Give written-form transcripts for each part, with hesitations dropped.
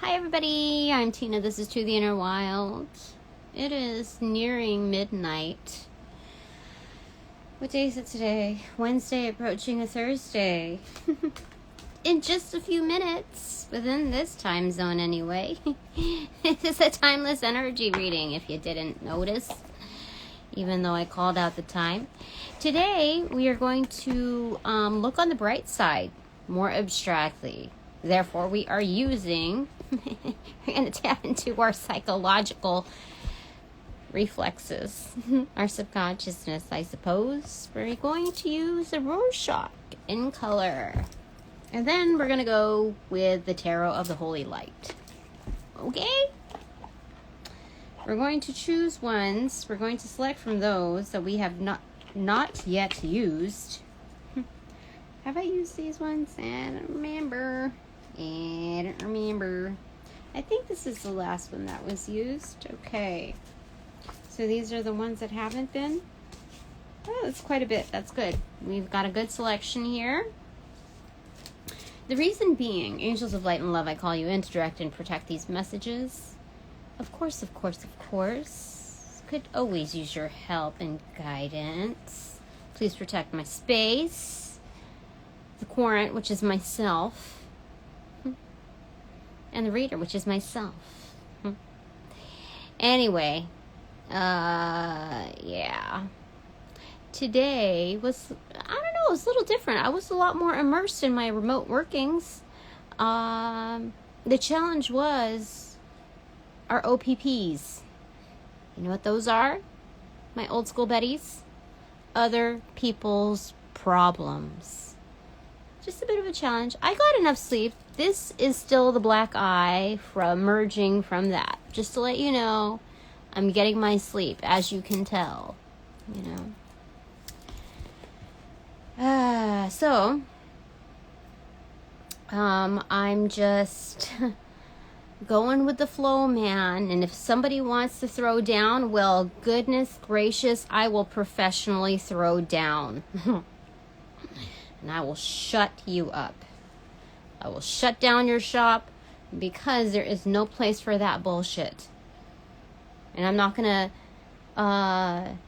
Hi everybody, I'm Tina. This is To the Inner Wild. It is nearing midnight. What day is it today? Wednesday approaching a Thursday. In just a few minutes, within this time zone anyway. It is a timeless energy reading if you didn't notice, even though I called out the time. Today we are going to look on the bright side more abstractly. Therefore, we are using, we're going to tap into our psychological reflexes, our subconsciousness, I suppose. We're going to use a Rorschach in color. And then we're going to go with the Tarot of the Holy Light. Okay? We're going to choose ones. We're going to select from those that we have not yet used. Have I used these ones? I don't remember. I think this is the last one that was used. Okay. So these are the ones that haven't been. Oh, that's quite a bit. That's good. We've got a good selection here. The reason being, angels of light and love, I call you in to direct and protect these messages. Of course. Could always use your help and guidance. Please protect my space. The querent, which is myself. And the reader, which is myself. Anyway, yeah. Today was, I don't know, it was a little different. I was a lot more immersed in my remote workings. The challenge was our OPPs. You know what those are? My old school Betties. Other people's problems. Just a bit of a challenge. I got enough sleep. This is still the black eye from emerging from that. Just to let you know, I'm getting my sleep, as you can tell. You know. I'm just going with the flow, man. And if somebody wants to throw down, well, goodness gracious, I will professionally throw down. And I will shut you up. I will shut down your shop because there is no place for that bullshit. And I'm not going to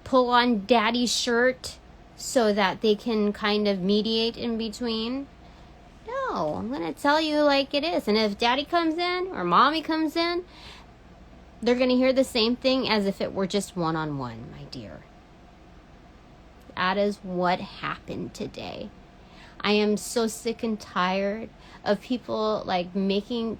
pull on daddy's shirt so that they can kind of mediate in between. No, I'm going to tell you like it is. And if daddy comes in or mommy comes in, they're going to hear the same thing as if it were just one-on-one, my dear. That is what happened today. I am so sick and tired of people like making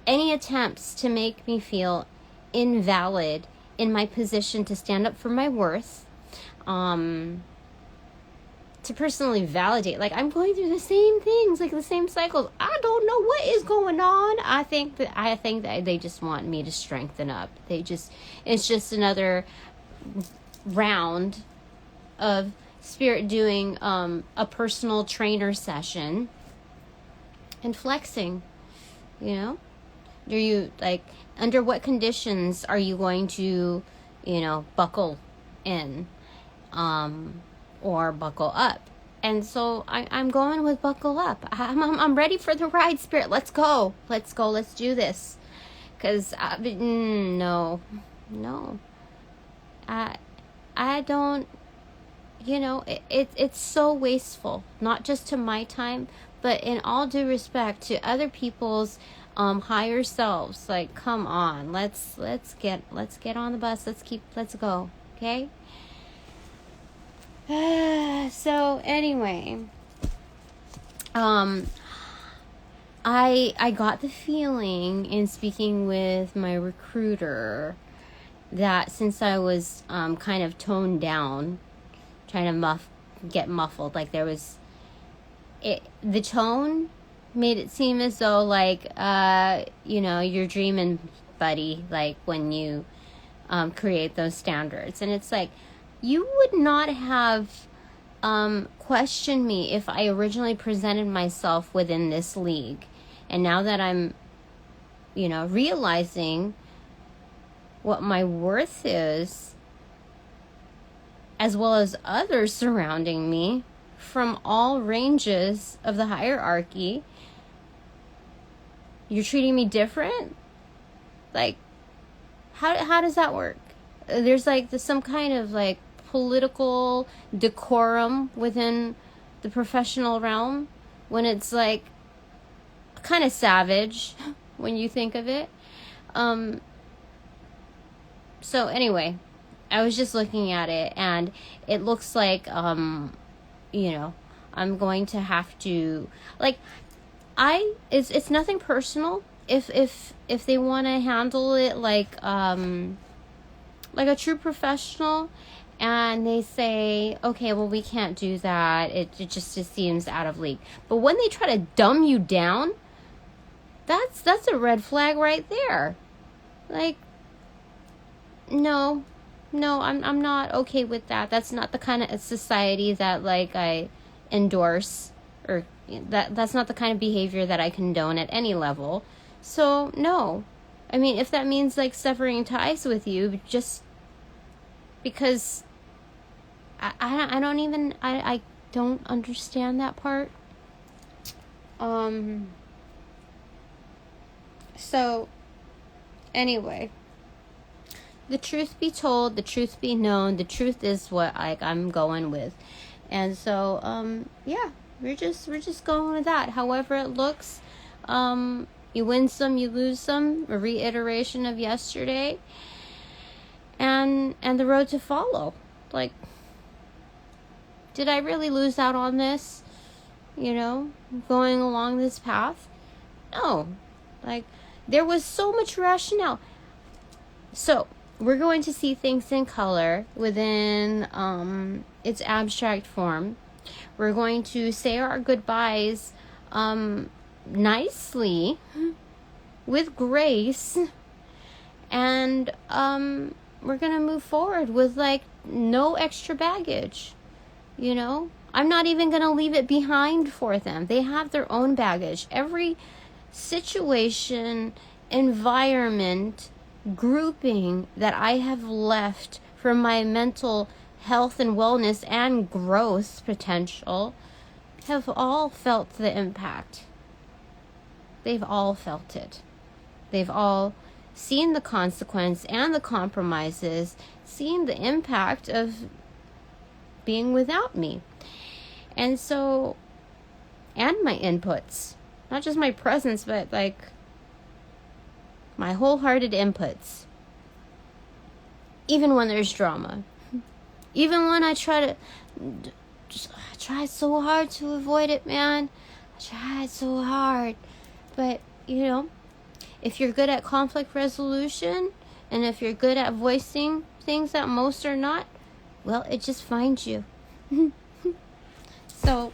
any attempts to make me feel invalid in my position to stand up for my worth, to personally validate. Like, I'm going through the same things, like the same cycles. I don't know what is going on. I think that they just want me to strengthen up. It's just another round of spirit doing a personal trainer session and flexing. You know, do you like, under what conditions are you going to, buckle in or buckle up? And so I'm going with buckle up. I'm ready for the ride, spirit. Let's go, let's do this. Because no, I don't. It's so wasteful, not just to my time, but in all due respect to other people's higher selves. Like, come on, let's get on the bus. Let's go, okay? So anyway, I got the feeling in speaking with my recruiter that since I was kind of toned down, trying to get muffled, like the tone made it seem as though like you're dreaming, buddy, like when you create those standards. And it's like, you would not have questioned me if I originally presented myself within this league. And now that I'm realizing what my worth is, as well as others surrounding me from all ranges of the hierarchy, You're treating me different? Like, how does that work? There's like some kind of like political decorum within the professional realm when it's like kind of savage when you think of it. So anyway, I was just looking at it, and it looks like, you know, I'm going to have to, like, it's nothing personal. If they want to handle it like a true professional, and they say, okay, well, we can't do that. It just seems out of league. But when they try to dumb you down, that's a red flag right there. Like, no, I'm not okay with that. That's not the kind of society that like I endorse, or that's not the kind of behavior that I condone at any level. So no, I mean, if that means like severing ties with you just because I don't understand that part. So anyway, the truth be told, the truth be known, the truth is what I'm going with. And so yeah, we're just going with that. However it looks, you win some, you lose some, a reiteration of yesterday, and the road to follow. Like, did I really lose out on this? You know, going along this path? No. Like, there was so much rationale. So, we're going to see things in color within its abstract form. We're going to say our goodbyes nicely, with grace, and we're going to move forward with like no extra baggage. You know, I'm not even going to leave it behind for them. They have their own baggage. Every situation, environment, grouping that I have left for my mental health and wellness and growth potential have all felt the impact. They've all felt it. They've all seen the consequence and the compromises, seen the impact of being without me. And so, and my inputs, not just my presence, but like my wholehearted inputs. Even when there's drama. Even when I try so hard to avoid it, man. I tried so hard. But, you know, if you're good at conflict resolution, and if you're good at voicing things that most are not, well, it just finds you. So,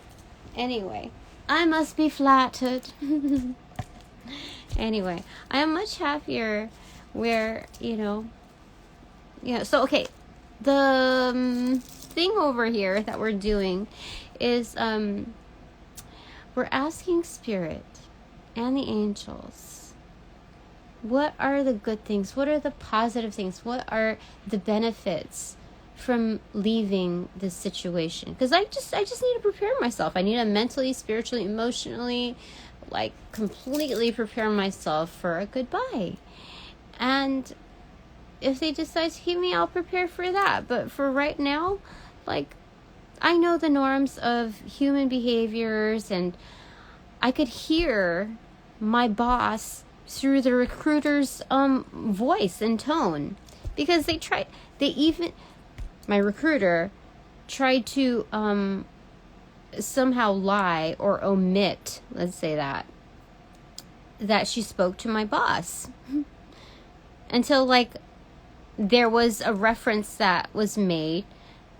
anyway, I must be flattered. Anyway, I am much happier where, so, okay, the thing over here that we're doing is we're asking Spirit and the angels, what are the good things? What are the positive things? What are the benefits from leaving this situation? Because I just need to prepare myself. I need to mentally, spiritually, emotionally, like completely prepare myself for a goodbye. And if they decide to keep me, I'll prepare for that. But for right now, like, I know the norms of human behaviors, and I could hear my boss through the recruiter's voice and tone, because my recruiter tried to somehow lie or omit, let's say that she spoke to my boss until like there was a reference that was made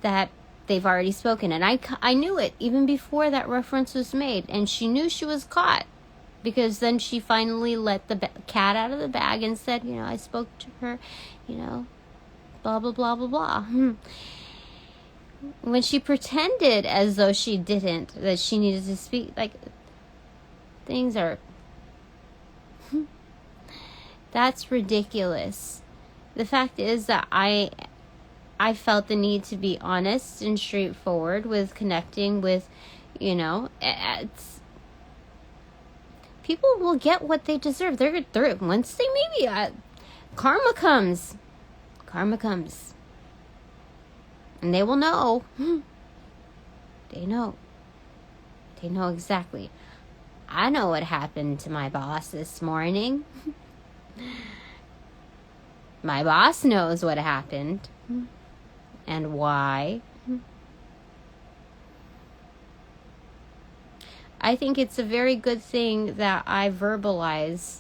that they've already spoken. And I knew it even before that reference was made, and she knew she was caught, because then she finally let the cat out of the bag and said, I spoke to her, blah, blah, blah, blah, blah. When she pretended as though she didn't, that she needed to speak, like, things are, that's ridiculous. The fact is that I felt the need to be honest and straightforward with connecting with, people will get what they deserve. They're once they maybe karma comes, and they will know. They know exactly. I know what happened to my boss this morning. My boss knows what happened and why. I think it's a very good thing that I verbalize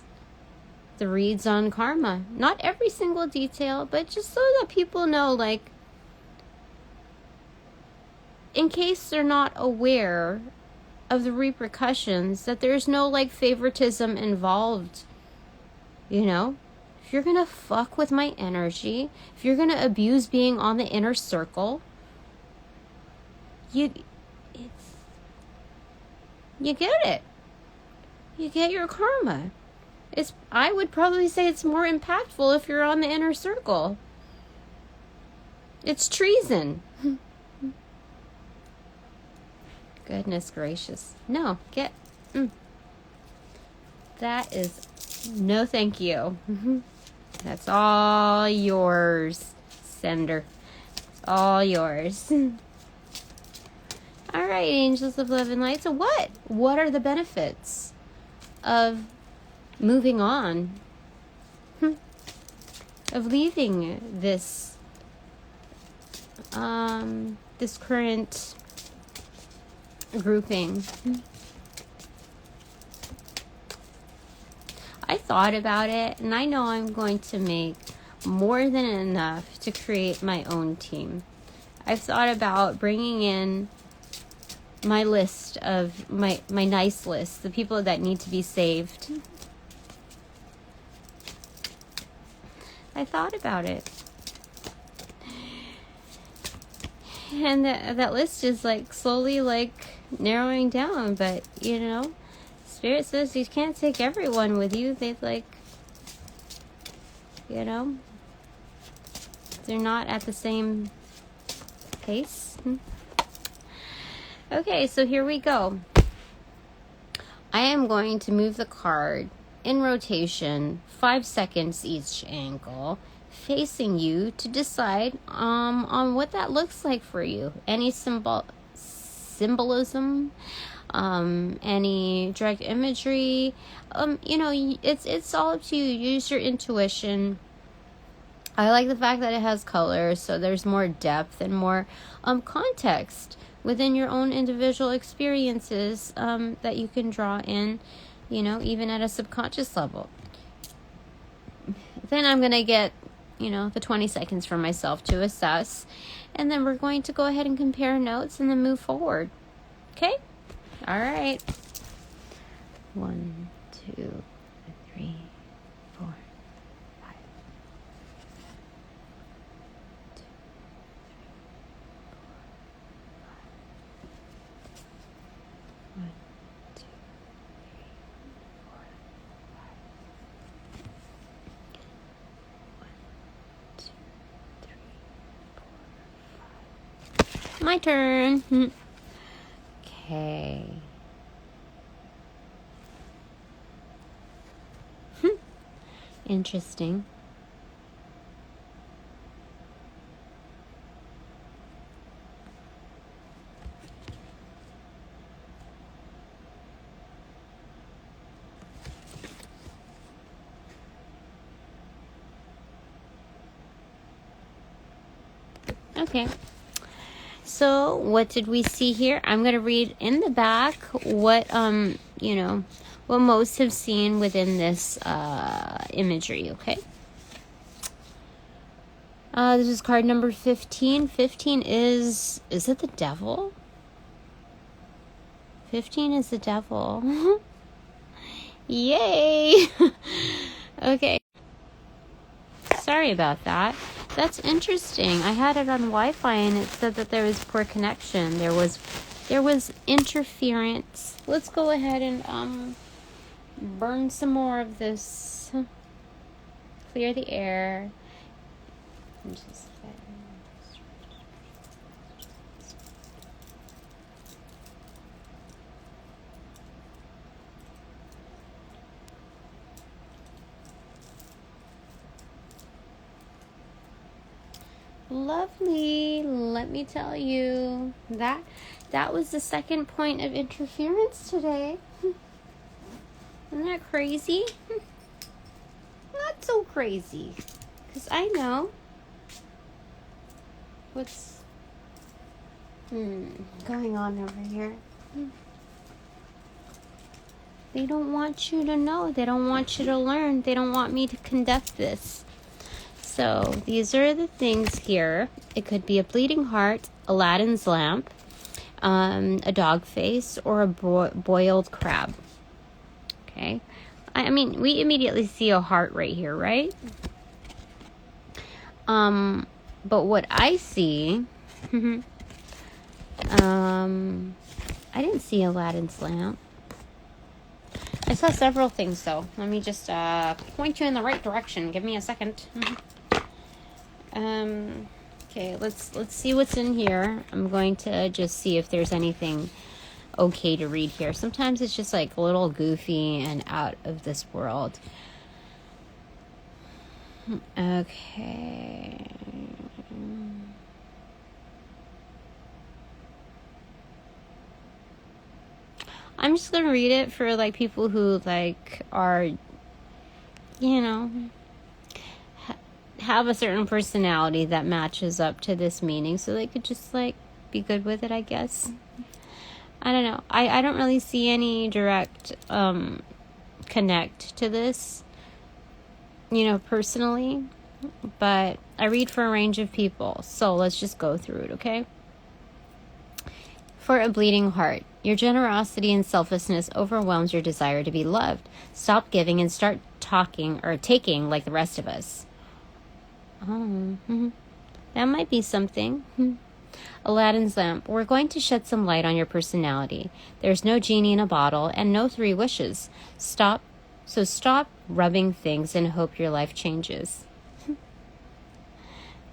the reads on karma. Not every single detail, but just so that people know, like, in case they're not aware of the repercussions, that there's no, like, favoritism involved. You know? If you're gonna fuck with my energy, if you're gonna abuse being on the inner circle, you get it. You get your karma. I would probably say it's more impactful if you're on the inner circle. It's treason. Goodness gracious. No, that is no thank you. That's all yours, sender. It's all yours. All right, angels of love and light. So what are the benefits of moving on? Of leaving this this current grouping? I thought about it, and I know I'm going to make more than enough to create my own team. I've thought about bringing in my list of my nice list, the people that need to be saved. I thought about it, and that list is like slowly like narrowing down. But you know, Spirit says you can't take everyone with you. They like, you know, they're not at the same pace. Okay, so here we go. I am going to move the card in rotation, 5 seconds each angle, facing you to decide on what that looks like for you. Any symbolism, any direct imagery, you know, it's all up to you. Use your intuition. I like the fact that it has colors, so there's more depth and more context within your own individual experiences that you can draw in, you know, even at a subconscious level. Then I'm going to get, you know, the 20 seconds for myself to assess, and then we're going to go ahead and compare notes and then move forward. Okay? All right. 1, 2, 3, 4, 5. 1, 2, 3, 4, 5. My turn. Okay. Interesting. Okay. So what did we see here? I'm going to read in the back what, you know, what most have seen within this imagery, okay? This is card number 15. 15 is it the devil? 15 is the devil. Yay! Okay. Sorry about that. That's interesting. I had it on Wi-Fi and it said that there was poor connection. There was interference. Let's go ahead and burn some more of this. Clear the air. Lovely. Let me tell you that was the second point of interference today. Isn't that crazy? Not so crazy, because I know what's going on over here. They don't want you to know. They don't want you to learn. They don't want me to conduct this. So these are the things here. It could be a bleeding heart, Aladdin's lamp, a dog face, or a boiled crab. Okay. I mean, we immediately see a heart right here, right? But what I see, I didn't see Aladdin's lamp. I saw several things, though. Let me just point you in the right direction. Give me a second. Okay, let's see what's in here. I'm going to just see if there's anything okay to read here. Sometimes it's just like a little goofy and out of this world. Okay. I'm just gonna read it for like people who like are, you know, have a certain personality that matches up to this meaning, so they could just like be good with it, I guess. I don't know. I don't really see any direct connect to this, you know, personally, but I read for a range of people, so let's just go through it, okay? For a bleeding heart, your generosity and selflessness overwhelms your desire to be loved. Stop giving and start talking or taking like the rest of us. That might be something. Aladdin's lamp. We're going to shed some light on your personality. There's no genie in a bottle and no 3 wishes. Stop rubbing things and hope your life changes.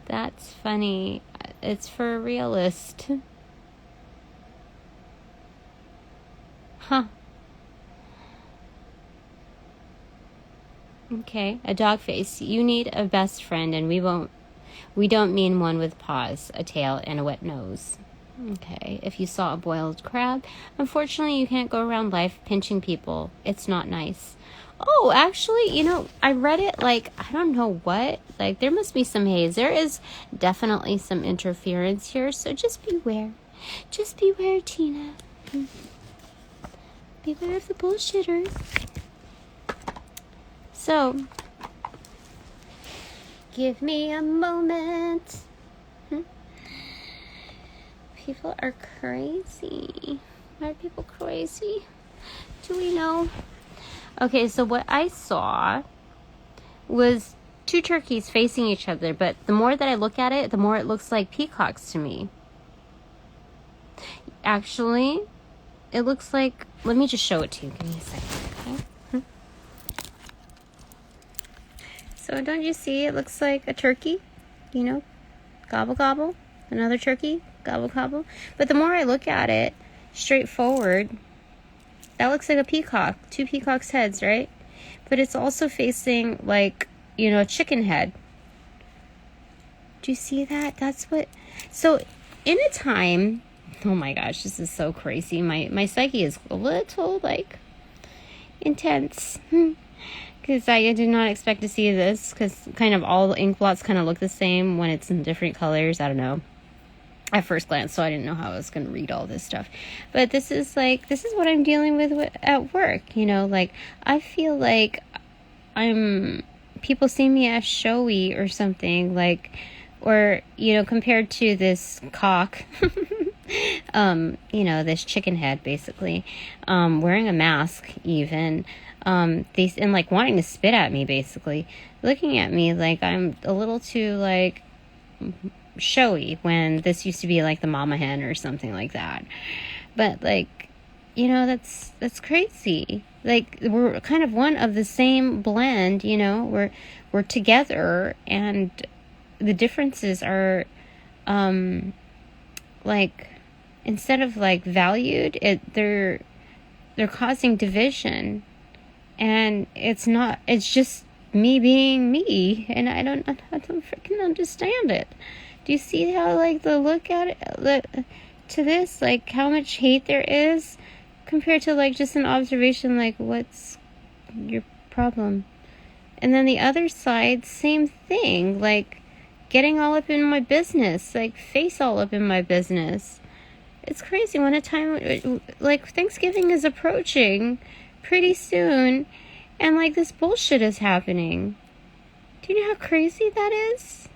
That's funny. It's for a realist. Huh. Okay, a dog face. You need a best friend, and we don't mean one with paws, a tail, and a wet nose. Okay, if you saw a boiled crab, unfortunately you can't go around life pinching people. It's not nice. Oh, actually, you know, I read it like, I don't know what. Like, there must be some haze. There is definitely some interference here, so just beware. Just beware, Tina. Beware of the bullshitters. So, give me a moment. People are crazy. Why are people crazy? Do we know? Okay, so what I saw was 2 turkeys facing each other, but the more that I look at it, the more it looks like peacocks to me. Actually, it looks like, let me just show it to you. Give me a second, okay? So don't you see it looks like a turkey? You know, gobble gobble. Another turkey, gobble gobble. But the more I look at it, straightforward, that looks like a peacock. 2 peacocks' heads, right? But it's also facing like, you know, a chicken head. Do you see that? That's what... So in a time... Oh my gosh, this is so crazy. My psyche is a little, like, intense. Because I did not expect to see this. Because kind of all the ink blots kind of look the same when it's in different colors. I don't know. At first glance, so I didn't know how I was going to read all this stuff. But this is what I'm dealing with at work. You know, like, I feel like people see me as showy or something. Like, or, you know, compared to this cock... you know, this chicken head basically, wearing a mask even, and like wanting to spit at me basically, looking at me like I'm a little too like showy when this used to be like the mama hen or something like that. But like, you know, that's crazy. Like, we're kind of one of the same blend, you know, we're together, and the differences are like, instead of like valued, they're causing division, and it's just me being me, and I don't freaking understand it. Do you see how, like, the look at it, to this, like, how much hate there is compared to, like, just an observation, like, what's your problem? And then the other side, same thing, like, getting all up in my business, like, face all up in my business. It's crazy when a time, like, Thanksgiving is approaching pretty soon, and, like, this bullshit is happening. Do you know how crazy that is?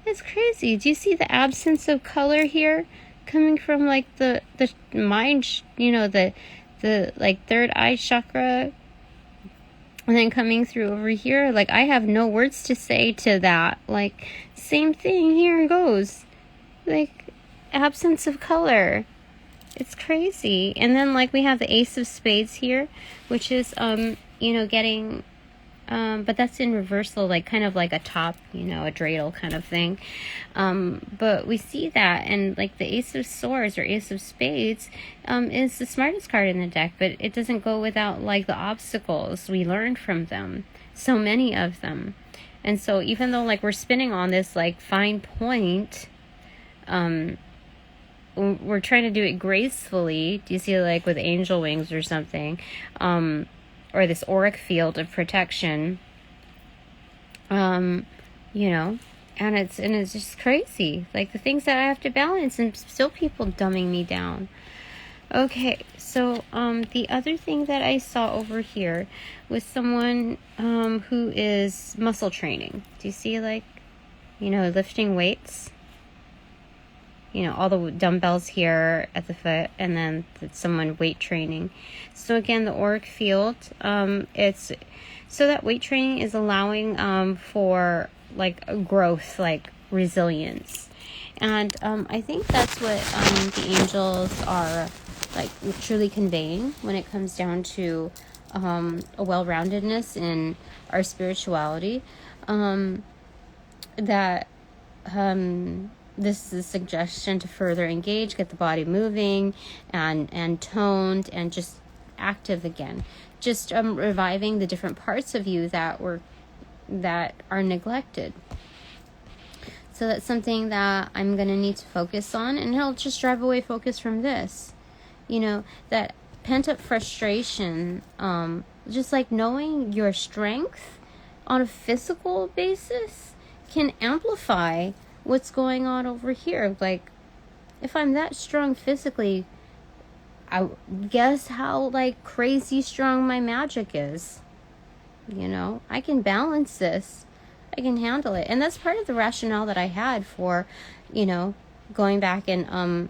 It's crazy. Do you see the absence of color here coming from, like, the mind, the like, third eye chakra, and then coming through over here? Like, I have no words to say to that. Like, same thing here goes. Like, absence of color. It's crazy. And then, like, we have the Ace of Spades here, which is, getting, but that's in reversal, like, kind of like a top, a dreidel kind of thing. But we see that, and, like, the Ace of Swords or Ace of Spades is the smartest card in the deck, but it doesn't go without, like, the obstacles we learned from them. So many of them. And so even though, like, we're spinning on this, like, fine point, we're trying to do it gracefully. Do you see, like, with angel wings or something, or this auric field of protection, and it's just crazy, like, the things that I have to balance, and still people dumbing me down. Okay, so the other thing that I saw over here was someone who is muscle training. Do you see, like, lifting weights? All the dumbbells here at the foot, and then someone weight training. So again, the auric field, it's so that weight training is allowing for, like, growth, like resilience. And I think that's what the angels are, like, truly conveying when it comes down to a well-roundedness in our spirituality. This is a suggestion to further engage, get the body moving and toned and just active again. Just reviving the different parts of you that are neglected. So that's something that I'm going to need to focus on, and it'll just drive away focus from this. That pent-up frustration, just like knowing your strength on a physical basis can amplify what's going on over here. Like, if I'm that strong physically, I guess how, like, crazy strong my magic is. I can balance this. I can handle it. And that's part of the rationale that I had for, going back and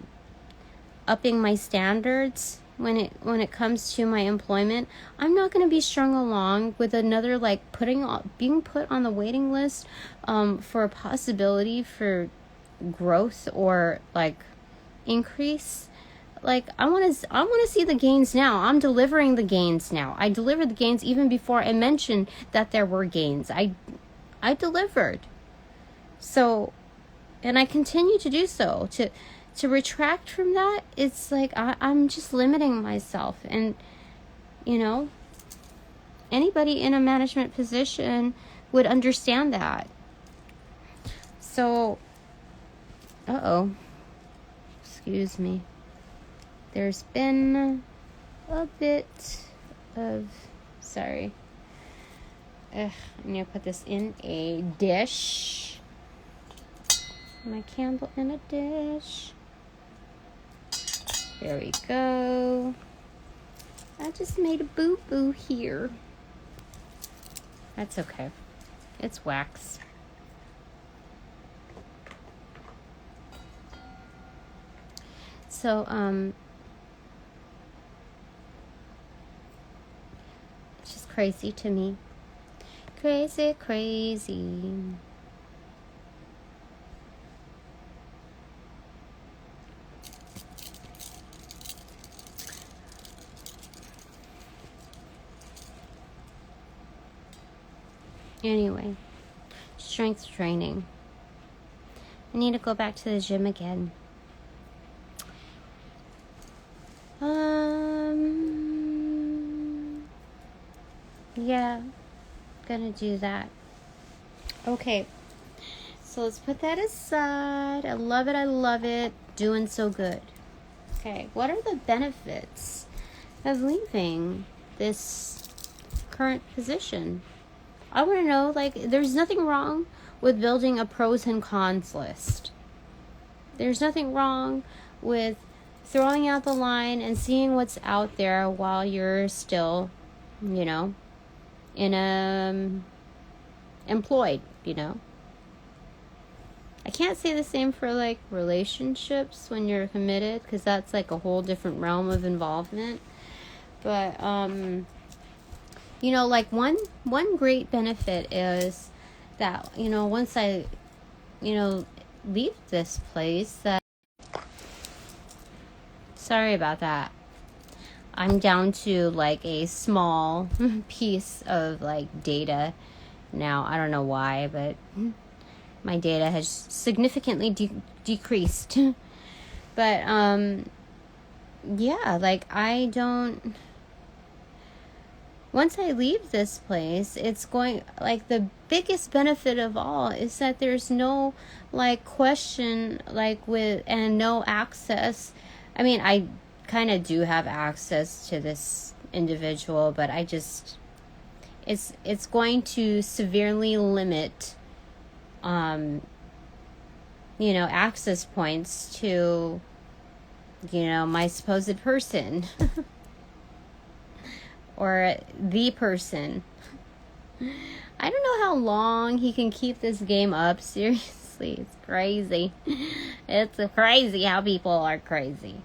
upping my standards when it comes to my employment. I'm not going to be strung along with another, like, being put on the waiting list for a possibility for growth or, like, increase. Like, I want to see the gains now. I'm delivering the gains now. I delivered the gains even before I mentioned that there were gains. I delivered. So, and I continue to do so. To retract from that, it's like I'm just limiting myself. And, anybody in a management position would understand that. So, excuse me. There's been a bit of, sorry. I'm going to put this in a dish. My candle in a dish. There we go. I just made a boo-boo here. That's okay. It's wax. So, it's just crazy to me. Crazy, crazy. Anyway, strength training. I need to go back to the gym again. Yeah, gonna do that. Okay, So let's put that aside. I love it. I love it. Doing so good. Okay, what are the benefits of leaving this current position? I want to know, like, there's nothing wrong with building a pros and cons list. There's nothing wrong with throwing out the line and seeing what's out there while you're still, you know, employed, you know. I can't say the same for, like, relationships when you're committed, because that's, like, a whole different realm of involvement. But, you know, like, one great benefit is that, you know, once I, you know, leave this place, that... Sorry about that. I'm down to, like, a small piece of, like, data now. I don't know why, but... my data has significantly decreased. But, yeah, like, I don't... Once I leave this place, it's going... Like, the biggest benefit of all is that there's no, like, question, like, with... And no access. I mean, I kind of do have access to this individual, but I just... It's going to severely limit... you know, access points to, you know, my supposed person or the person. I don't know how long he can keep this game up. Seriously, it's crazy. It's crazy how people are crazy.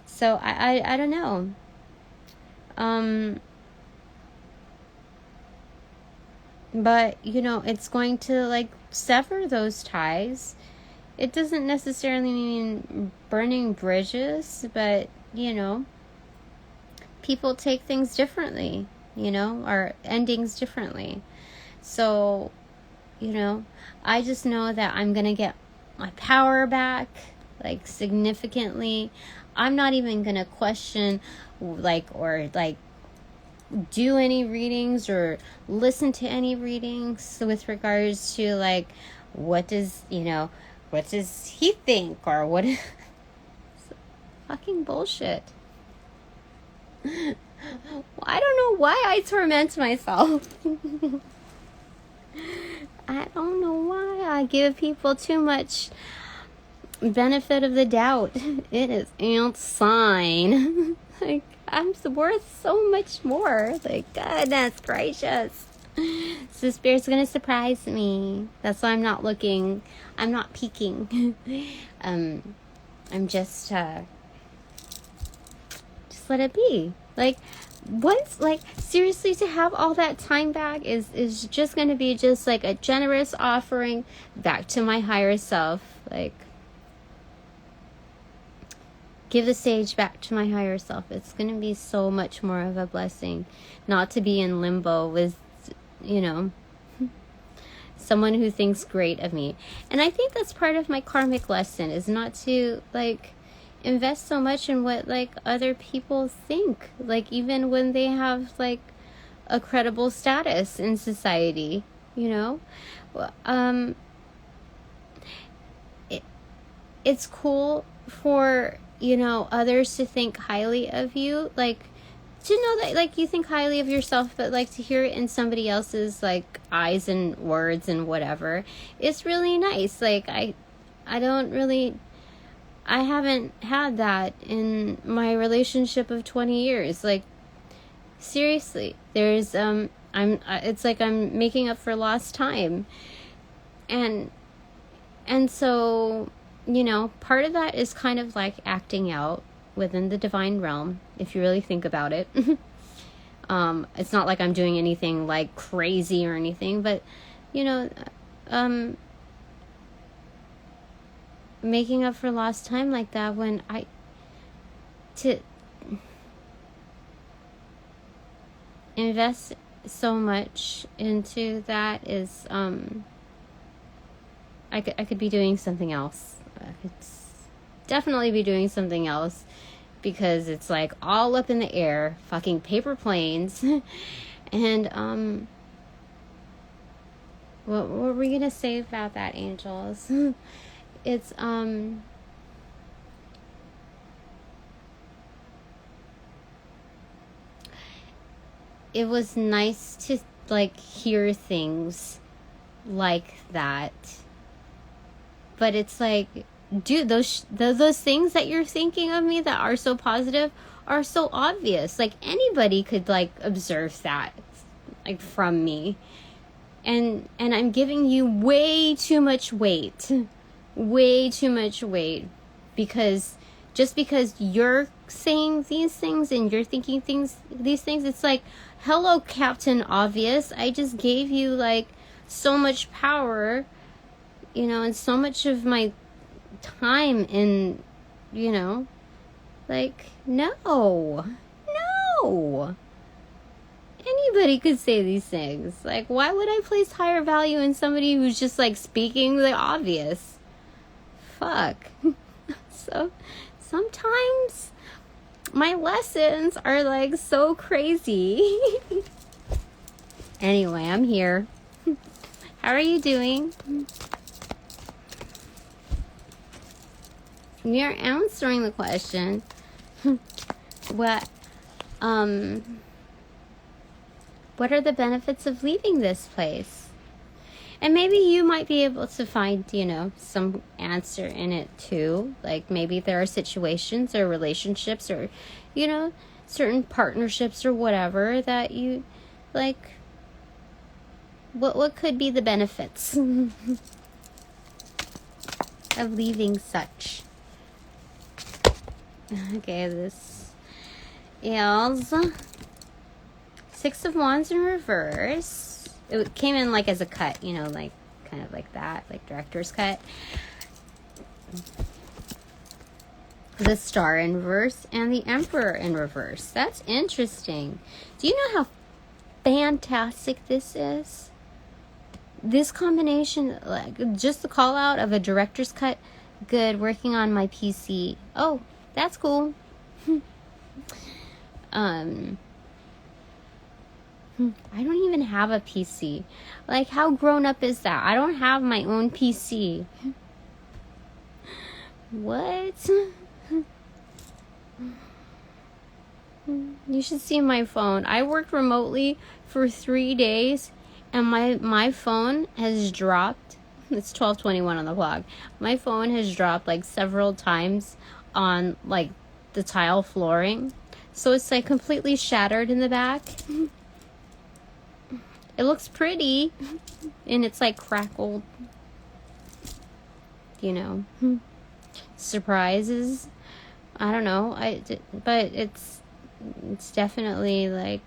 So I don't know. But, you know, it's going to, like, sever those ties. It doesn't necessarily mean burning bridges, but, you know, people take things differently, you know, or endings differently. So, you know, I just know that I'm going to get my power back, like, significantly. I'm not even going to question, like, or, like, do any readings or listen to any readings with regards to, like, what does he think, or what is fucking bullshit. I don't know why I torment myself. I don't know why I give people too much benefit of the doubt. It is insane. Like, I'm worth so much more. Like, goodness gracious. So Spirit's gonna surprise me. That's why I'm not looking. I'm not peeking. I'm just let it be. Like, once, like, seriously, to have all that time back is just gonna be just like a generous offering back to my higher self. Like, give the stage back to my higher self. It's going to be so much more of a blessing not to be in limbo with, you know, someone who thinks great of me. And I think that's part of my karmic lesson, is not to, like, invest so much in what, like, other people think. Like, even when they have, like, a credible status in society, you know? It's cool for, you know, others to think highly of you, like, to know that, like, you think highly of yourself, but, like, to hear it in somebody else's, like, eyes and words and whatever, it's really nice. Like, I haven't had that in my relationship of 20 years. Like, seriously, there's, it's like I'm making up for lost time. And so, you know, part of that is kind of like acting out within the divine realm, if you really think about it. It's not like I'm doing anything, like, crazy or anything, but, you know, making up for lost time like that, when to invest so much into that is, I could be doing something else. I could definitely be doing something else, because it's, like, all up in the air, fucking paper planes. And what were we gonna say about that, angels? It's it was nice to like hear things like that, but it's like, dude, those things that you're thinking of me that are so positive are so obvious. Like anybody could like observe that, like from me, and I'm giving you way too much weight, because just because you're saying these things and you're thinking these things, it's like, hello, Captain Obvious. I just gave you like so much power, and so much of my time in, like, no. Anybody could say these things. Like, why would I place higher value in somebody who's just like speaking the obvious? Fuck. So sometimes my lessons are like so crazy. Anyway, I'm here. How are you doing? We are answering the question, what are the benefits of leaving this place? And maybe you might be able to find, some answer in it too. Like maybe there are situations or relationships or, certain partnerships or whatever that you like. What could be the benefits of leaving such? Okay, this is Six of Wands in reverse. It came in like as a cut, like kind of like that, like director's cut. The Star in reverse and the Emperor in reverse. That's interesting. Do you know how fantastic this is? This combination, like just the call out of a director's cut. Good, working on my PC. Oh, that's cool. I don't even have a PC. Like, how grown up is that? I don't have my own PC. What? You should see my phone. I worked remotely for 3 days, and my phone has dropped. It's 12:21 on the clock. My phone has dropped like several times on like the tile flooring. So it's like completely shattered in the back. It looks pretty, and it's like crackled, surprises. I don't know. But it's definitely like,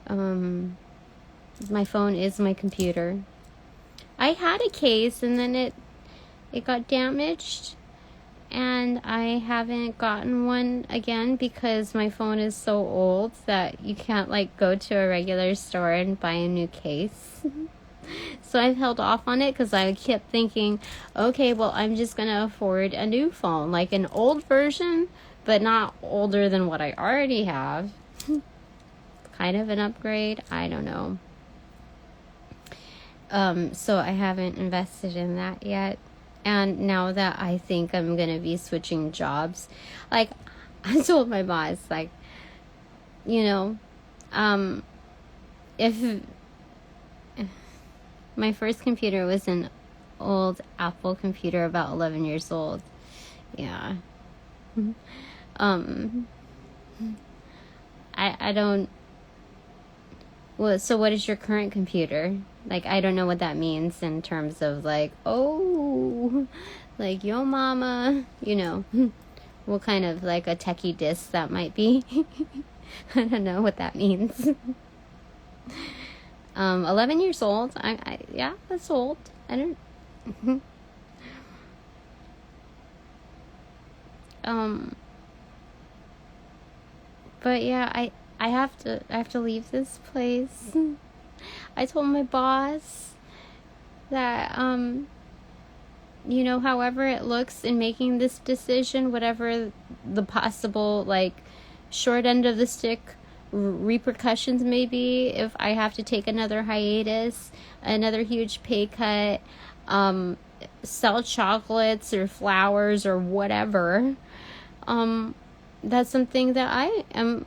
my phone is my computer. I had a case and then it got damaged, and I haven't gotten one again because my phone is so old that you can't like go to a regular store and buy a new case. So I've held off on it because I kept thinking, okay, well, I'm just gonna afford a new phone, like an old version, but not older than what I already have. Kind of an upgrade, I don't know. So I haven't invested in that yet. And now that I think I'm going to be switching jobs, like, I told my boss, like, if my first computer was an old Apple computer, about 11 years old. Yeah. I don't... Well, so what is your current computer? Like, I don't know what that means in terms of, like, oh, like, yo mama, what kind of, like, a techie diss that might be. I don't know what that means. 11 years old. Yeah, that's old. I don't... But yeah, I have to leave this place. I told my boss that, however it looks in making this decision, whatever the possible, like, short end of the stick repercussions maybe if I have to take another hiatus, another huge pay cut, sell chocolates or flowers or whatever. That's something that I am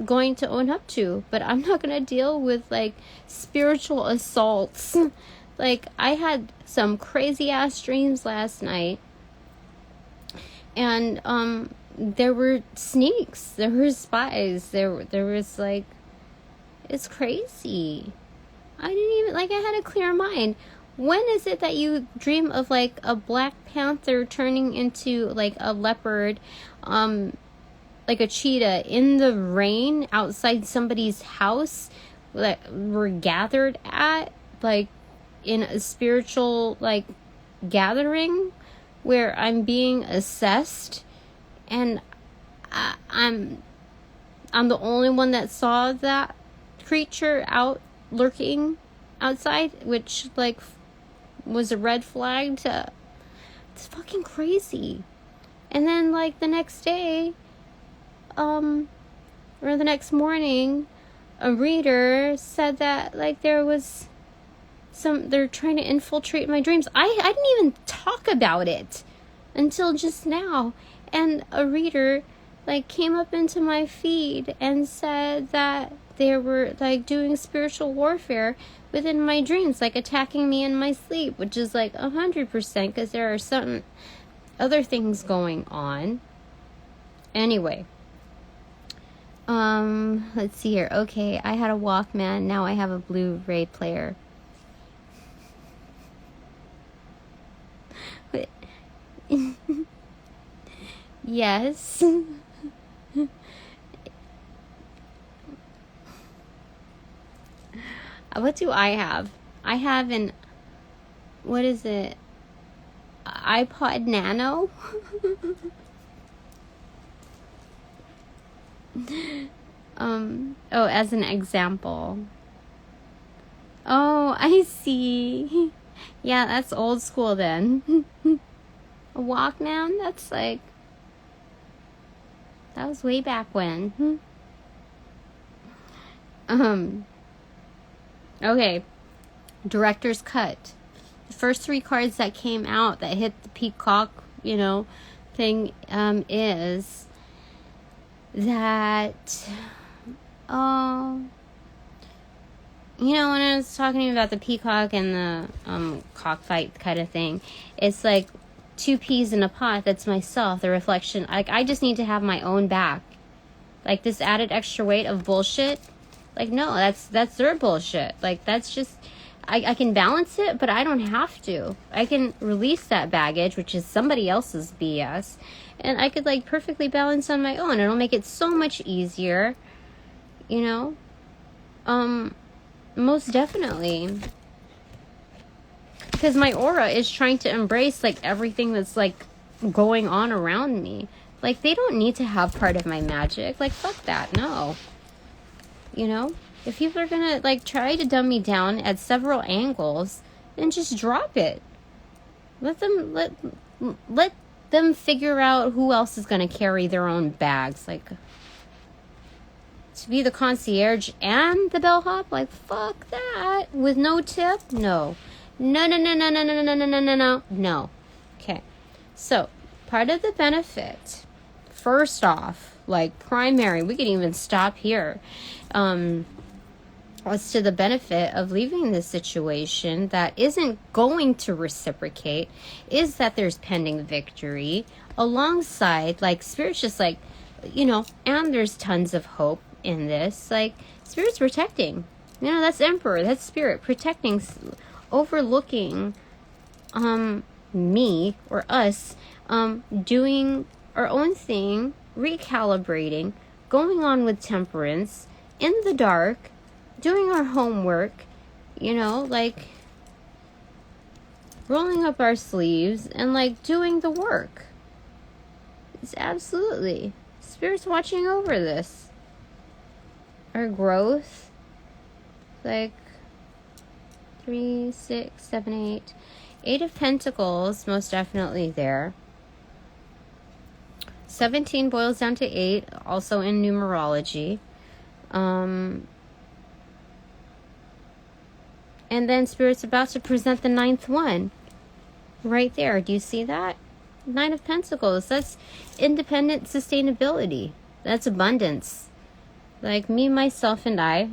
going to own up to, but I'm not going to deal with like spiritual assaults. Like, I had some crazy ass dreams last night, and there were sneaks, there were spies, there was like, it's crazy. I didn't even, like, I had a clear mind. When is it that you dream of like a Black Panther turning into like a leopard, like a cheetah in the rain outside somebody's house that we're gathered at, like in a spiritual like gathering where I'm being assessed, and I'm the only one that saw that creature out lurking outside, which like was a red flag to, it's fucking crazy. And then like the next day, or the next morning, a reader said that like there was they're trying to infiltrate my dreams. I didn't even talk about it until just now, and a reader like came up into my feed and said that they were like doing spiritual warfare within my dreams, like attacking me in my sleep, which is like 100%, because there are some other things going on. Anyway, let's see here. Okay, I had a Walkman, now I have a Blu-ray player. Yes. What do I have? I have an, what is it? iPod Nano? Oh, as an example. Oh, I see. Yeah, that's old school then. A Walkman? That's like, that was way back when. Okay. Director's cut. The first 3 cards that came out that hit the peacock, thing, is that, when I was talking about the peacock and the cockfight kind of thing, it's like 2 peas in a pot. That's myself, the reflection. Like, I just need to have my own back. Like, this added extra weight of bullshit, like, no, that's their bullshit. Like, that's just, I can balance it, but I don't have to. I can release that baggage, which is somebody else's BS, and I could like perfectly balance on my own. It'll make it so much easier, most definitely. Because my aura is trying to embrace like everything that's like going on around me. Like, they don't need to have part of my magic. Like, fuck that, no. If people are gonna like try to dumb me down at several angles, then just drop it. Let them figure out who else is gonna carry their own bags. Like, to be the concierge and the bellhop, like, fuck that. With no tip? No. No. Okay. So, part of the benefit, first off, like primary, we could even stop here, as to the benefit of leaving this situation that isn't going to reciprocate, is that there's pending victory alongside, like, Spirit's just like, and there's tons of hope in this. Like, Spirit's protecting. That's Emperor, that's Spirit protecting, overlooking me or us doing our own thing, recalibrating, going on with temperance, in the dark, doing our homework, like rolling up our sleeves and like doing the work. It's absolutely, Spirit's watching over this. Our growth, like 3, 6, 7, 8. 8 of Pentacles, most definitely there. 17 boils down to 8, also in numerology. And then Spirit's about to present the 9th one. Right there. Do you see that? 9 of Pentacles. That's independent sustainability. That's abundance. Like me, myself, and I.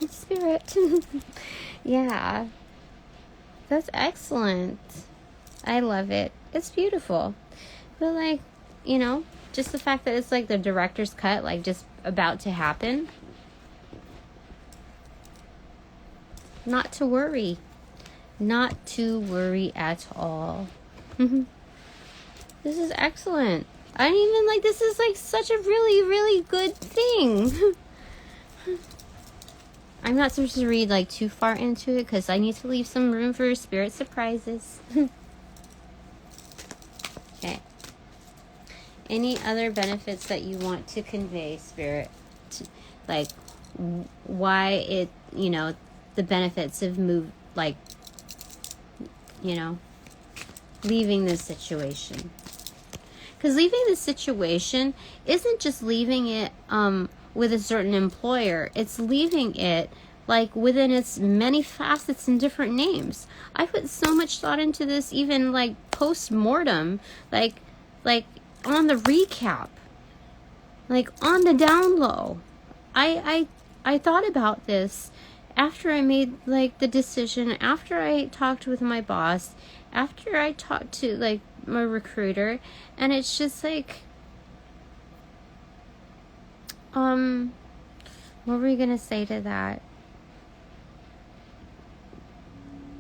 Spirit. Yeah. That's excellent. I love it. It's beautiful. But like, you know, just the fact that it's like the director's cut, like just about to happen. Not to worry. Not to worry at all. This is excellent. I didn't even like, this is like such a really, really good thing. I'm not supposed to read like too far into it because I need to leave some room for spirit surprises. Okay. Any other benefits that you want to convey, Spirit? Like why it, you know, the benefits of like, you know, leaving this situation. Because leaving this situation isn't just leaving it with a certain employer. It's leaving it like within its many facets and different names. I put so much thought into this, even like post-mortem, like on the recap, like on the down low. I thought about this after I made like the decision, after I talked with my boss, after I talked to like my recruiter, and it's just like, what were you gonna say to that?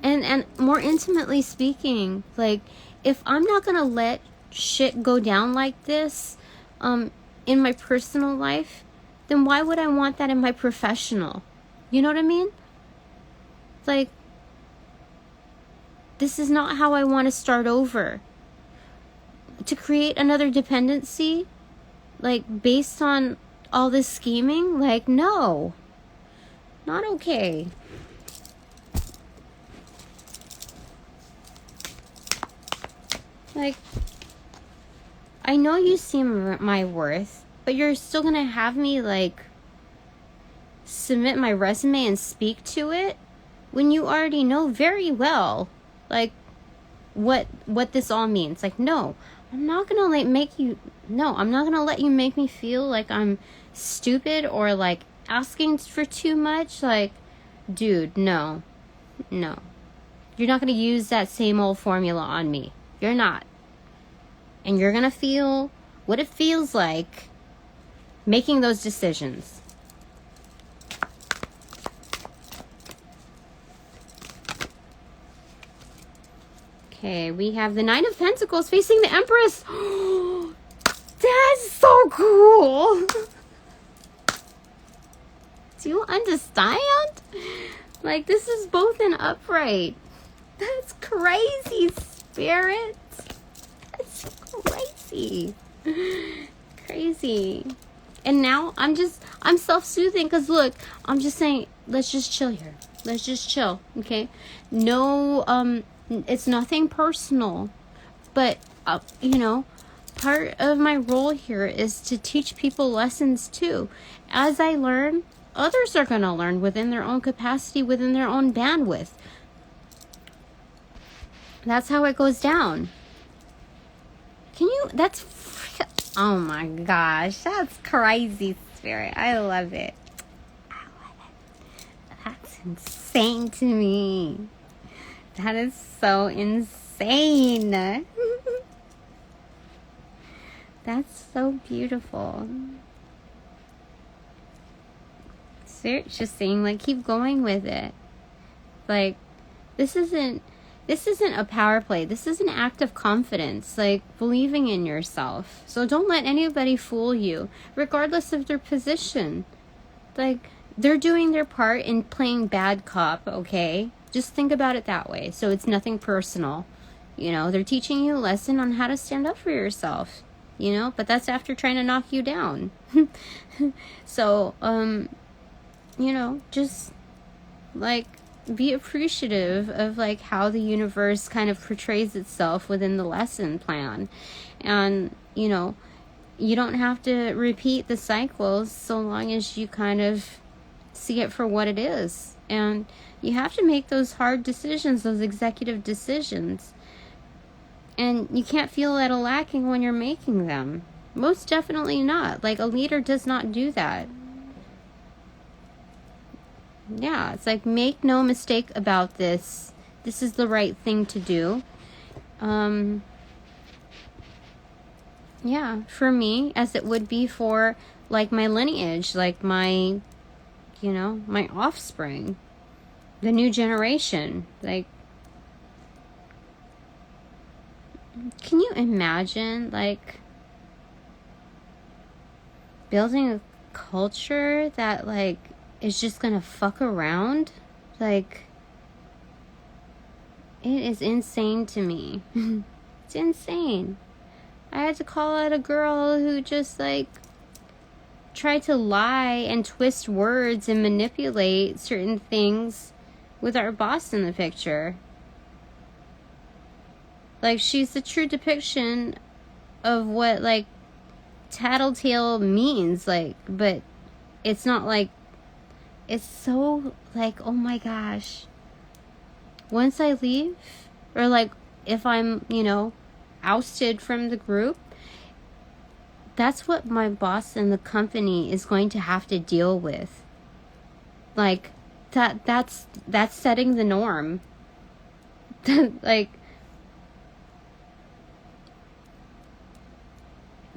And more intimately speaking, like, if I'm not gonna let shit go down like this, in my personal life, then why would I want that in my professional? You know what I mean? Like, this is not how I want to start over. To create another dependency, like, based on all this scheming, like, no. Not okay. Like, I know you see my worth, but you're still gonna have me, like, submit my resume and speak to it when you already know very well, like, what this all means. Like, no, I'm not gonna I'm not gonna let you make me feel like I'm stupid or like asking for too much. Like, dude, no. You're not gonna use that same old formula on me. You're not. And you're gonna feel what it feels like making those decisions. Okay, we have the 9 of Pentacles facing the Empress. That's so cool. Do you understand? Like, this is both an upright. That's crazy, Spirit. That's crazy. Crazy. And now I'm self-soothing because look, I'm just saying, let's just chill here. Let's just chill, okay? No, it's nothing personal, but, you know, part of my role here is to teach people lessons too. As I learn, others are going to learn within their own capacity, within their own bandwidth. That's how it goes down. Oh my gosh, that's crazy, Spirit. I love it. That's insane to me. That is so insane. That's so beautiful. Spirit's just saying, like, keep going with it. Like, this isn't a power play. This is an act of confidence, like believing in yourself. So don't let anybody fool you, regardless of their position. Like, they're doing their part in playing bad cop, okay? Just think about it that way. So it's nothing personal. You know, they're teaching you a lesson on how to stand up for yourself, you know, but that's after trying to knock you down. So, you know, just like, be appreciative of like how the universe kind of portrays itself within the lesson plan. And, you know, you don't have to repeat the cycles so long as you kind of see it for what it is. And you have to make those hard decisions, those executive decisions. And you can't feel at a lacking when you're making them. Most definitely not. Like, a leader does not do that. Yeah, it's like, make no mistake about this. This is the right thing to do. Yeah, for me, as it would be for, like, my lineage, like my, my offspring, the new generation. Like, can you imagine, like, building a culture that, like, is just gonna fuck around? Like, it is insane to me. It's insane. I had to call out a girl who just, like, tried to lie and twist words and manipulate certain things with our boss in the picture. Like, she's the true depiction of what, like, tattletale means, like, but it's not like, it's so, like, oh my gosh. Once I leave, or, like, if I'm, ousted from the group, that's what my boss and the company is going to have to deal with. Like, that's setting the norm. Like,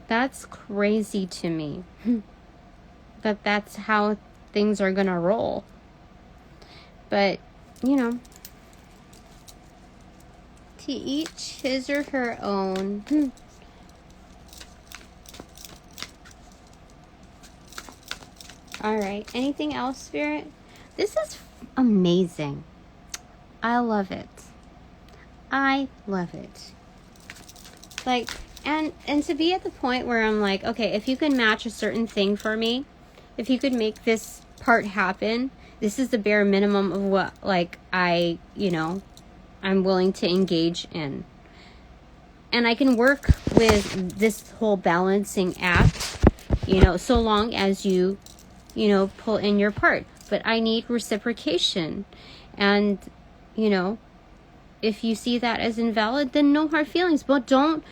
that's crazy to me. That's how things are gonna roll. But, to each his or her own. Alright, anything else, Spirit? This is amazing. I love it. I love it. Like, and to be at the point where I'm like, okay, if you can match a certain thing for me, if you could make this part happen, this is the bare minimum of what, like, I'm willing to engage in. And I can work with this whole balancing act, so long as you, pull in your part. But I need reciprocation. And, if you see that as invalid, then no hard feelings. But don't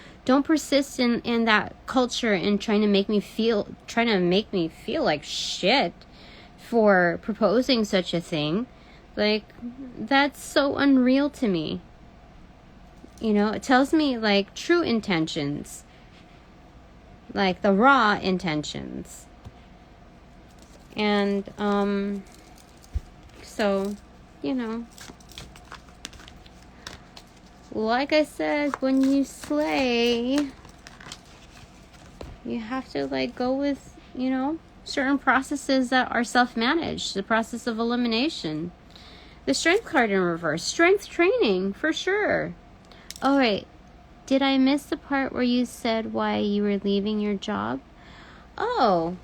persist in that culture and trying to make me feel like shit for proposing such a thing. Like, that's so unreal to me. It tells me, like, true intentions. Like, the raw intentions. And, so, like I said, when you slay, you have to, like, go with, certain processes that are self-managed. The process of elimination. The strength card in reverse. Strength training, for sure. Oh, wait. Did I miss the part where you said why you were leaving your job? Oh.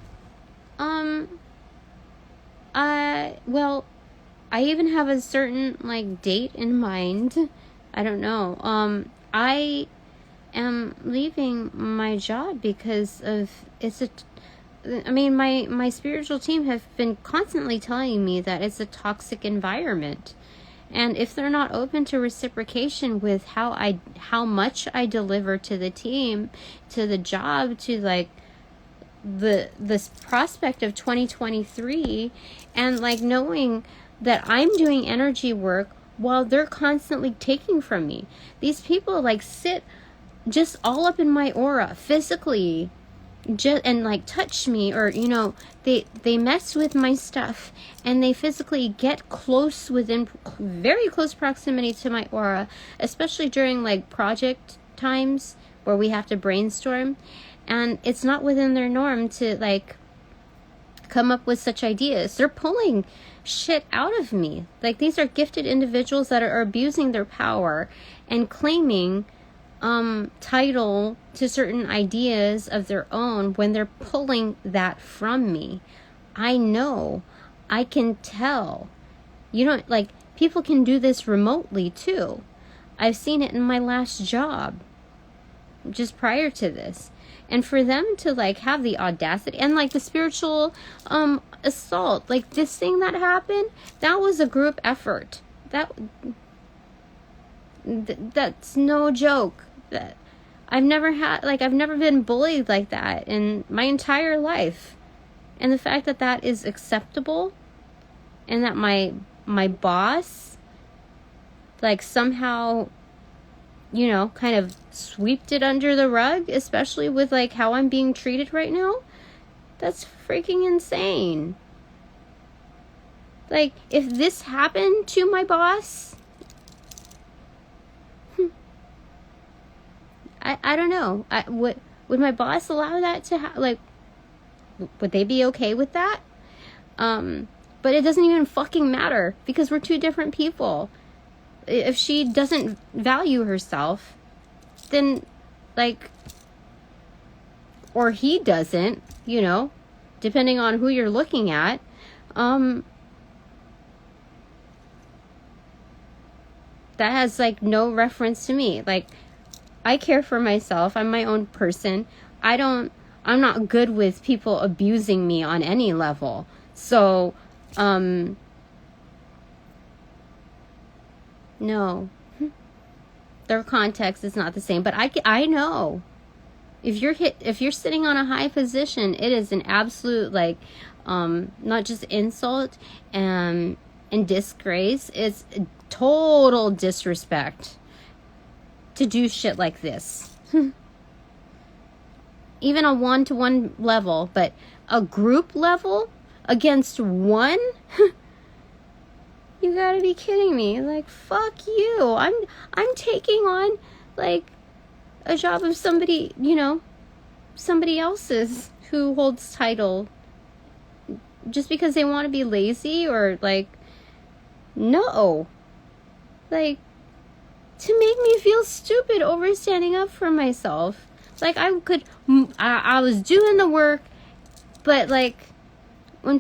Well, I even have a certain, like, date in mind. I don't know. I am leaving my job because of, my spiritual team have been constantly telling me that it's a toxic environment. And if they're not open to reciprocation with how much I deliver to the team, to the job, to, like, this prospect of 2023, and, like, knowing that I'm doing energy work while they're constantly taking from me. These people, like, sit just all up in my aura physically, and, like, touch me, or, they mess with my stuff, and they physically get close, within very close proximity to my aura, especially during, like, project times where we have to brainstorm. And it's not within their norm to, like, come up with such ideas. They're pulling shit out of me. Like, these are gifted individuals that are abusing their power and claiming title to certain ideas of their own when they're pulling that from me. I know. I can tell. Like, people can do this remotely too. I've seen it in my last job, just prior to this. And for them to like have the audacity and like the spiritual assault, like this thing that happened, that was a group effort. That's no joke. That I've never been bullied like that in my entire life. And the fact that that is acceptable, and that my boss like somehow, you know, kind of swept it under the rug, especially with like how I'm being treated right now, that's freaking insane. Like, if this happened to my boss, I don't know. Would my boss allow that to like, would they be okay with that? But it doesn't even fucking matter, because we're two different people. If she doesn't value herself, then like, or he doesn't, you know, depending on who you're looking at, that has like no reference to me. Like, I care for myself. I'm my own person. I'm not good with people abusing me on any level. So, no. Their context is not the same, but I know. If you're sitting on a high position, it is an absolute like, not just insult and disgrace. It's total disrespect to do shit like this. Even a 1-to-1 level, but a group level against one? You gotta be kidding me. Like, fuck you. I'm taking on like a job of somebody, you know, somebody else's who holds title, just because they want to be lazy, or like, no. Like, to make me feel stupid over standing up for myself. Like, I was doing the work, but like, when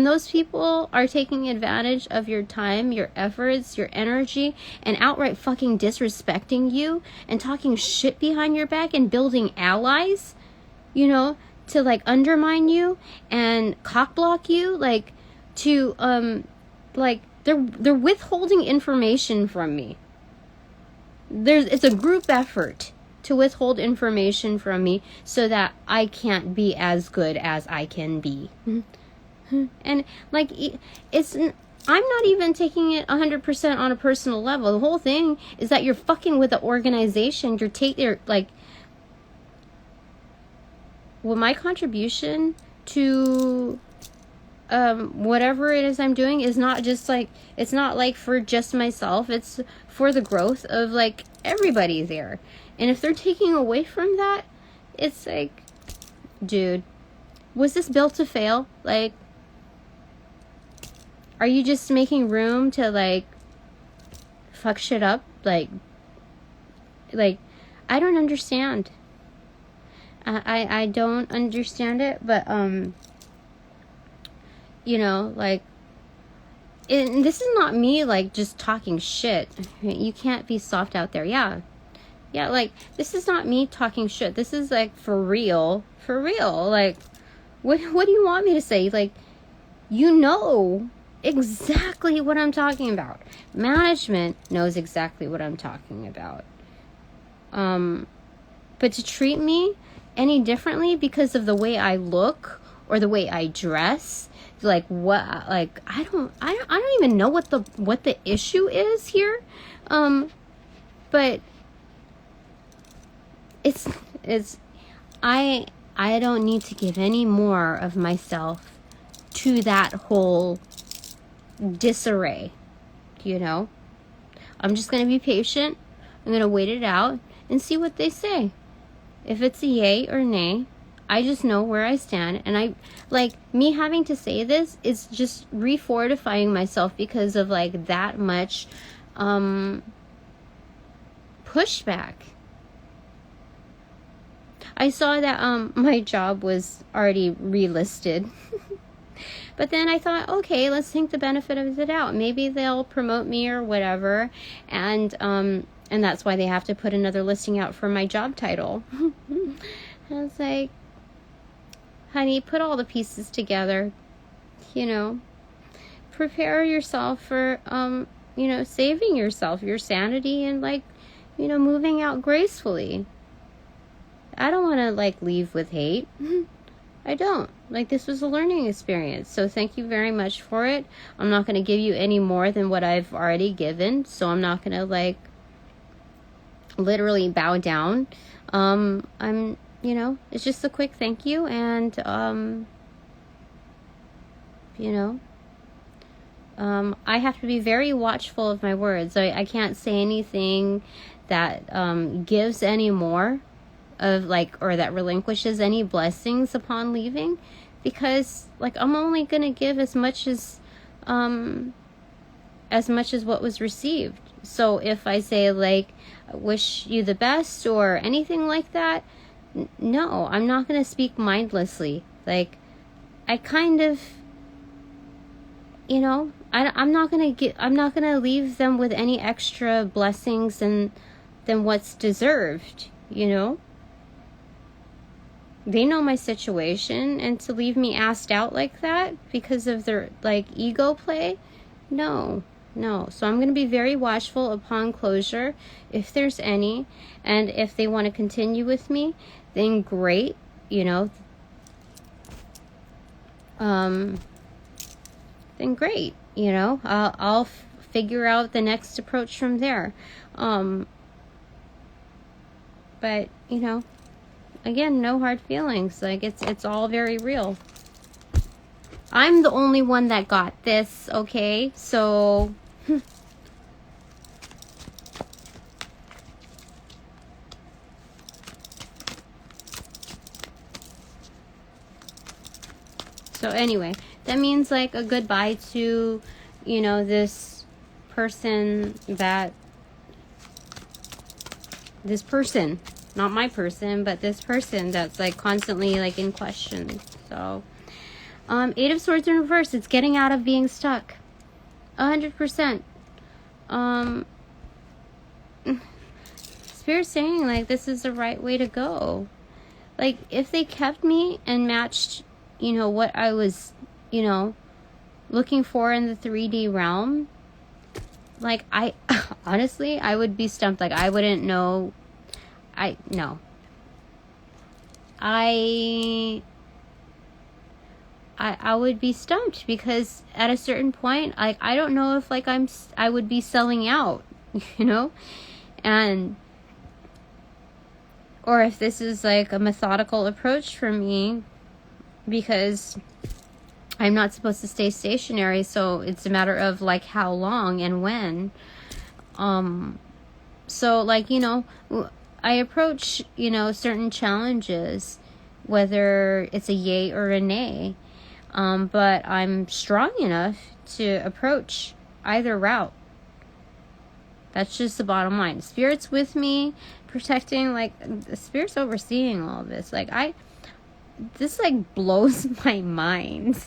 those people are taking advantage of your time, your efforts, your energy, and outright fucking disrespecting you and talking shit behind your back and building allies, you know, to like undermine you and cockblock you, like to like they're withholding information from me. It's a group effort to withhold information from me so that I can't be as good as I can be. And like, I'm not even taking it 100% on a personal level. The whole thing is that you're fucking with the organization. You're like, well, my contribution to whatever it is I'm doing is not just like, it's not like for just myself. It's for the growth of like everybody there. And if they're taking away from that, it's like, dude, was this built to fail? Like, are you just making room to like fuck shit up? Like I don't understand. I don't understand it, but you know, like, and this is not me like just talking shit. You can't be soft out there. Yeah, like, this is not me talking shit. This is like for real. Like, what do you want me to say? Like, you know exactly what I'm talking about. Management knows exactly what I'm talking about. But to treat me any differently because of the way I look or the way I dress, like, what, like, I don't even know what the issue is here. But it's I don't need to give any more of myself to that whole disarray, you know. I'm just going to be patient. I'm going to wait it out and see what they say. If it's a yay or nay, I just know where I stand. And I, like, me having to say this is just refortifying myself because of like that much pushback. I saw that my job was already relisted. But then I thought, okay, let's think the benefit of the doubt. Maybe they'll promote me or whatever, and that's why they have to put another listing out for my job title. And it's like, honey, put all the pieces together, you know, prepare yourself for, you know, saving yourself, your sanity, and like, you know, moving out gracefully. I don't want to like leave with hate. I don't. Like, this was a learning experience, so thank you very much for it. I'm not going to give you any more than what I've already given, so I'm not going to like literally bow down. I'm, you know, it's just a quick thank you, and you know, I have to be very watchful of my words. I can't say anything that gives any more of like, or that relinquishes any blessings upon leaving, because like I'm only gonna give as much as what was received. So if I say like, I wish you the best or anything like that, no, I'm not gonna speak mindlessly. Like, I kind of, you know, I'm not gonna leave them with any extra blessings than what's deserved, you know. They know my situation, and to leave me asked out like that because of their like ego play, no. So I'm going to be very watchful upon closure, if there's any, and if they want to continue with me, then great, you know. Then great, you know. I'll figure out the next approach from there. But you know, again, no hard feelings. Like, it's all very real. I'm the only one that got this, okay? So so anyway, that means like a goodbye to, you know, this person, not my person, but this person that's like constantly like in question. So 8 of Swords in reverse, it's getting out of being stuck 100%. Spirit's saying like this is the right way to go. Like, if they kept me and matched, you know, what I was, you know, looking for in the 3D realm, like, I honestly, I would be stumped. Like, I wouldn't know. I would be stumped, because at a certain point, like, I don't know if like I would be selling out, you know, and or if this is like a methodical approach for me, because I'm not supposed to stay stationary, so it's a matter of like how long and when. So like, you know, I approach, you know, certain challenges, whether it's a yay or a nay, but I'm strong enough to approach either route. That's just the bottom line. Spirit's with me, protecting, like, the Spirit's overseeing all of this. Like, this like blows my mind.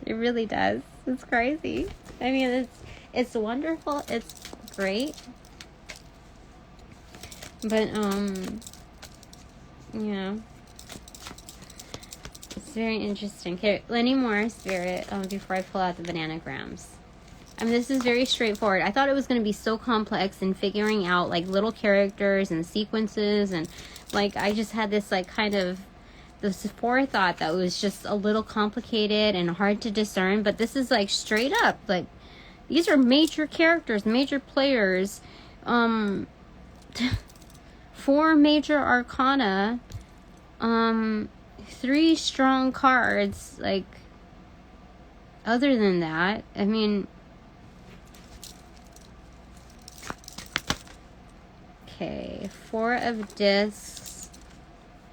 It really does. It's crazy. I mean, it's wonderful. It's great. But yeah, it's very interesting. Okay, any more, Spirit, before I pull out the bananagrams. I mean, this is very straightforward. I thought it was going to be so complex in figuring out like little characters and sequences, and like I just had this like kind of this forethought that was just a little complicated and hard to discern. But this is like straight up, like, these are major characters, major players, 4 major arcana, 3 strong cards. Like, other than that, I mean, okay, 4 of discs,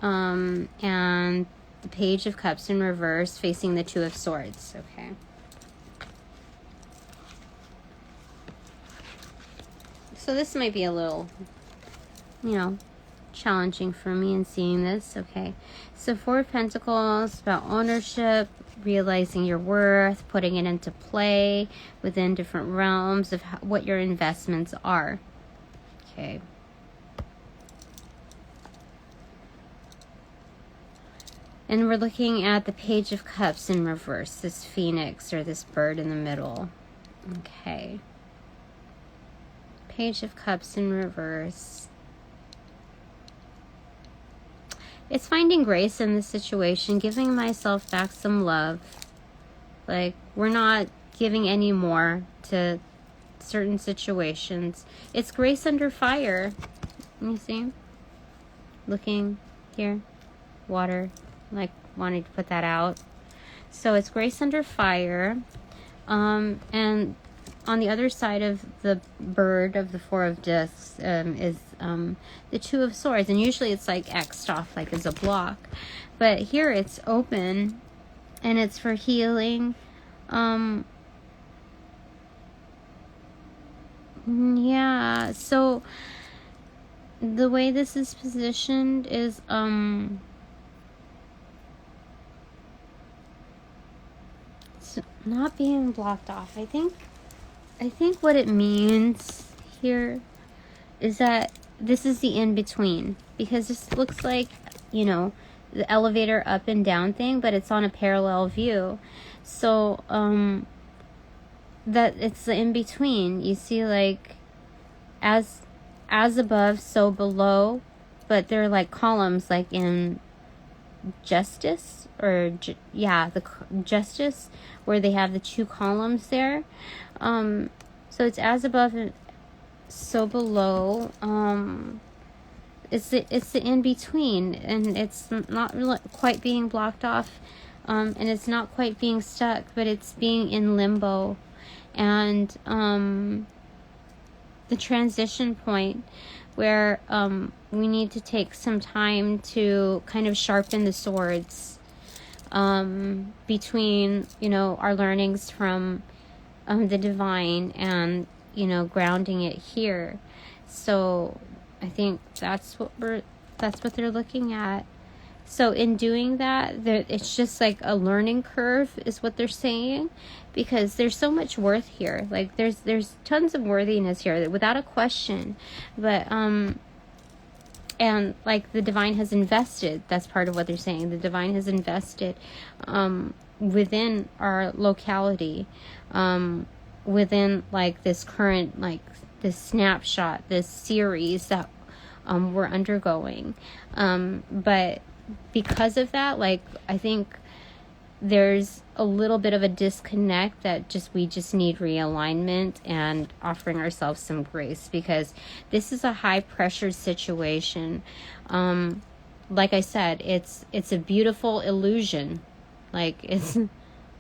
and the Page of Cups in reverse facing the 2 of Swords. Okay. So this might be a little, you know, challenging for me in seeing this. Okay. So 4 of Pentacles, about ownership, realizing your worth, putting it into play within different realms of what your investments are. Okay. And we're looking at the Page of Cups in reverse, this phoenix or this bird in the middle. Okay. Page of Cups in reverse. It's finding grace in this situation, giving myself back some love. Like, we're not giving any more to certain situations. It's grace under fire. You see? Looking here. Water. Like, wanting to put that out. So it's grace under fire. And on the other side of the bird of the Four of Discs is the Two of Swords. And usually it's like X'd off, like as a block. But here it's open. And it's for healing. Yeah, so the way this is positioned is it's not being blocked off. I think what it means here is that this is the in-between, because this looks like, you know, the elevator up and down thing, but it's on a parallel view. So that it's the in-between. You see, like, as above, so below, but they're like columns, like in Justice, or the Justice, where they have the two columns there. So it's as above and so below. It's the in-between, and it's not really quite being blocked off, and it's not quite being stuck, but it's being in limbo. And the transition point where we need to take some time to kind of sharpen the swords between, you know, our learnings from the divine and, you know, grounding it here. So I think that's what they're looking at. So in doing that, it's just like a learning curve is what they're saying, because there's so much worth here. Like there's tons of worthiness here, without a question. But and like the divine has invested. That's part of what they're saying. The divine has invested within our locality, within like this current, like this snapshot, this series that we're undergoing. But because of that, like, I think there's a little bit of a disconnect that we just need realignment and offering ourselves some grace, because this is a high pressure situation. Like I said, it's a beautiful illusion. Like, it's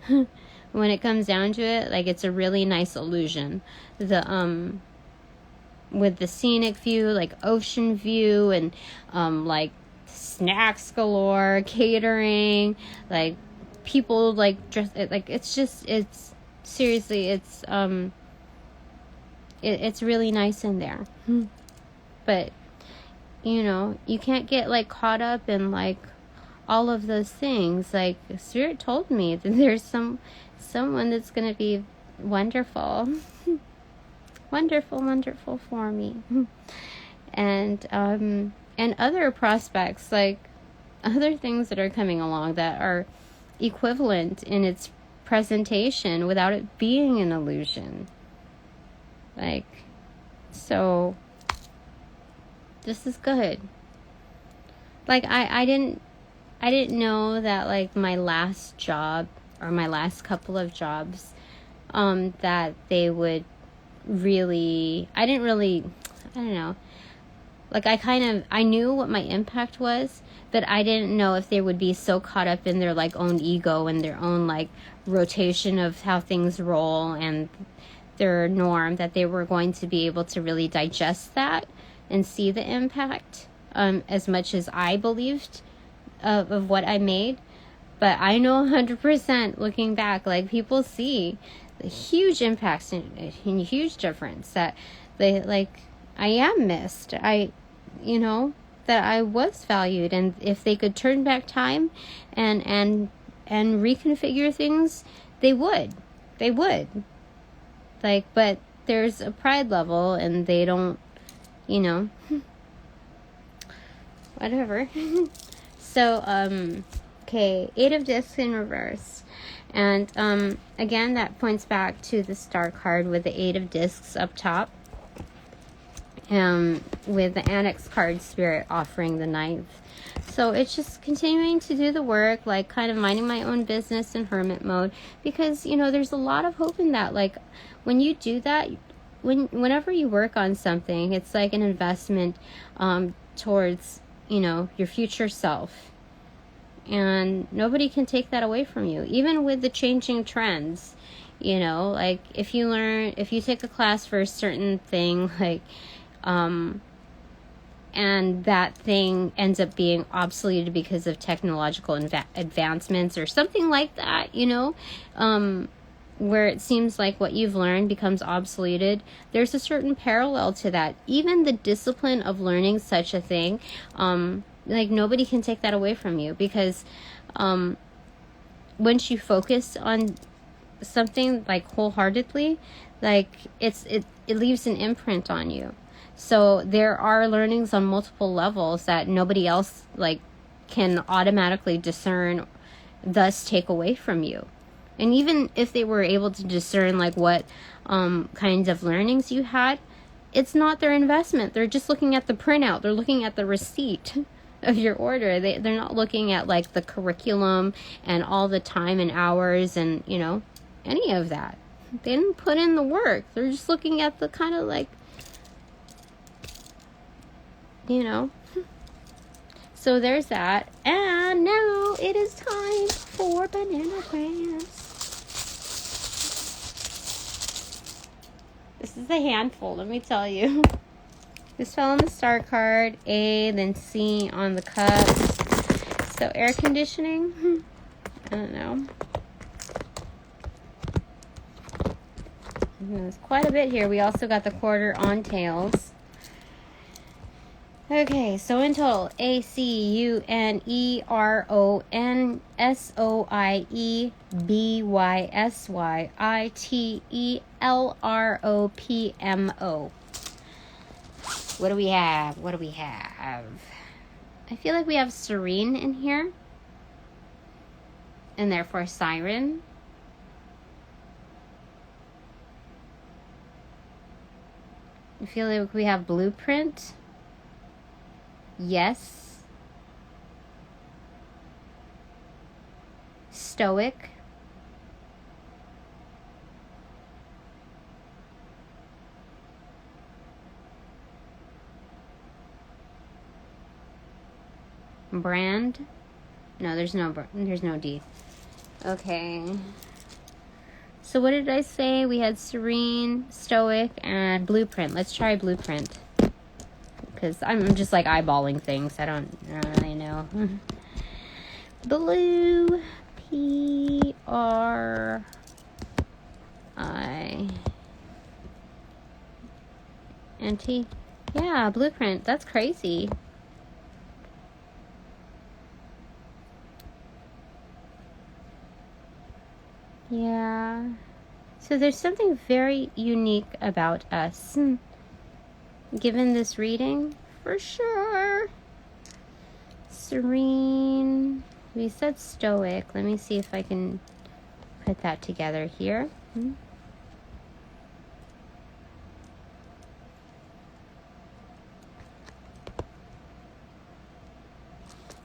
when it comes down to it, like, it's a really nice illusion. With the scenic view, like ocean view, and like snacks galore, catering, like people like dress, like it's seriously, it's really nice in there. But you know, you can't get like caught up in like all of those things. Like, Spirit told me that there's someone that's gonna be wonderful. wonderful for me. And other prospects, like other things that are coming along that are equivalent in its presentation without it being an illusion. Like, so this is good. Like, I didn't know that, like, my last job, or my last couple of jobs, that they would really, I don't know. Like, I knew what my impact was, but I didn't know if they would be so caught up in their, like, own ego and their own, like, rotation of how things roll and their norm, that they were going to be able to really digest that and see the impact, as much as I believed of what I made. But I know 100% looking back, like, people see the huge impacts and huge difference that they, like, I am missed. That I was valued, and if they could turn back time and reconfigure things, they would. Like, but there's a pride level, and they don't, whatever. So, Okay, Eight of Discs in reverse. And again, that points back to the Star card with the Eight of Discs up top. With the Annex card, Spirit offering the ninth. So it's just continuing to do the work, like kind of minding my own business in hermit mode, because, you know, there's a lot of hope in that. Like when you do that, whenever you work on something, it's like an investment towards, you know, your future self. And nobody can take that away from you, even with the changing trends. You know, like if you take a class for a certain thing, like and that thing ends up being obsoleted because of technological advancements or something like that, you know, where it seems like what you've learned becomes obsoleted. There's a certain parallel to that. Even the discipline of learning such a thing, like nobody can take that away from you, because once you focus on something like wholeheartedly, like it leaves an imprint on you. So there are learnings on multiple levels that nobody else like can automatically discern, thus take away from you. And even if they were able to discern like what kinds of learnings you had, it's not their investment. They're just looking at the printout. They're looking at the receipt of your order. They're not looking at like the curriculum and all the time and hours and, you know, any of that. They didn't put in the work. They're just looking at the kind of like, you know. So there's that. And now it is time for bananagrams. This is a handful, let me tell you. This fell on the Star card, A, then C on the cups. So air conditioning, I don't know. There's quite a bit here. We also got the quarter on tails. Okay, so in total, ACUNERONSOIEBYSYITELROPMO. What do we have? What do we have? I feel like we have serene in here, and therefore siren. I feel like we have blueprint. Yes. Stoic. Brand. No, there's no D. Okay. So what did I say? We had serene, stoic, and blueprint. Let's try blueprint, because I'm just like eyeballing things. I don't really know. Blue, PRINT. Yeah, blueprint. That's crazy. Yeah. So there's something very unique about us, given this reading, for sure. Serene. We said stoic. Let me see if I can put that together here.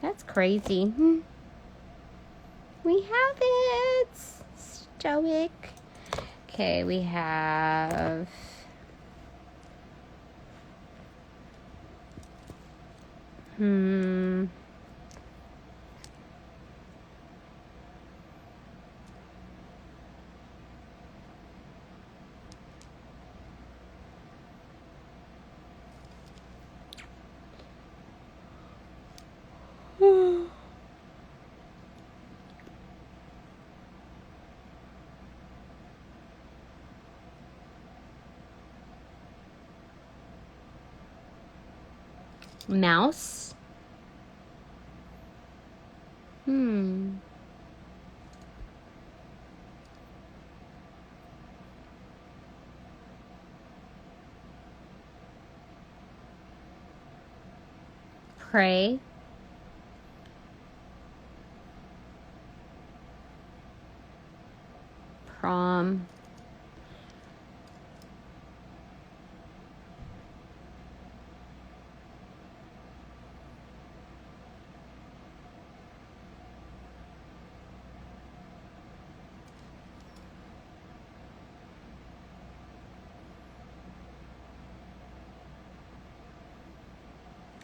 That's crazy. We have it. Stoic. Okay, we have mouse. Pray. prom.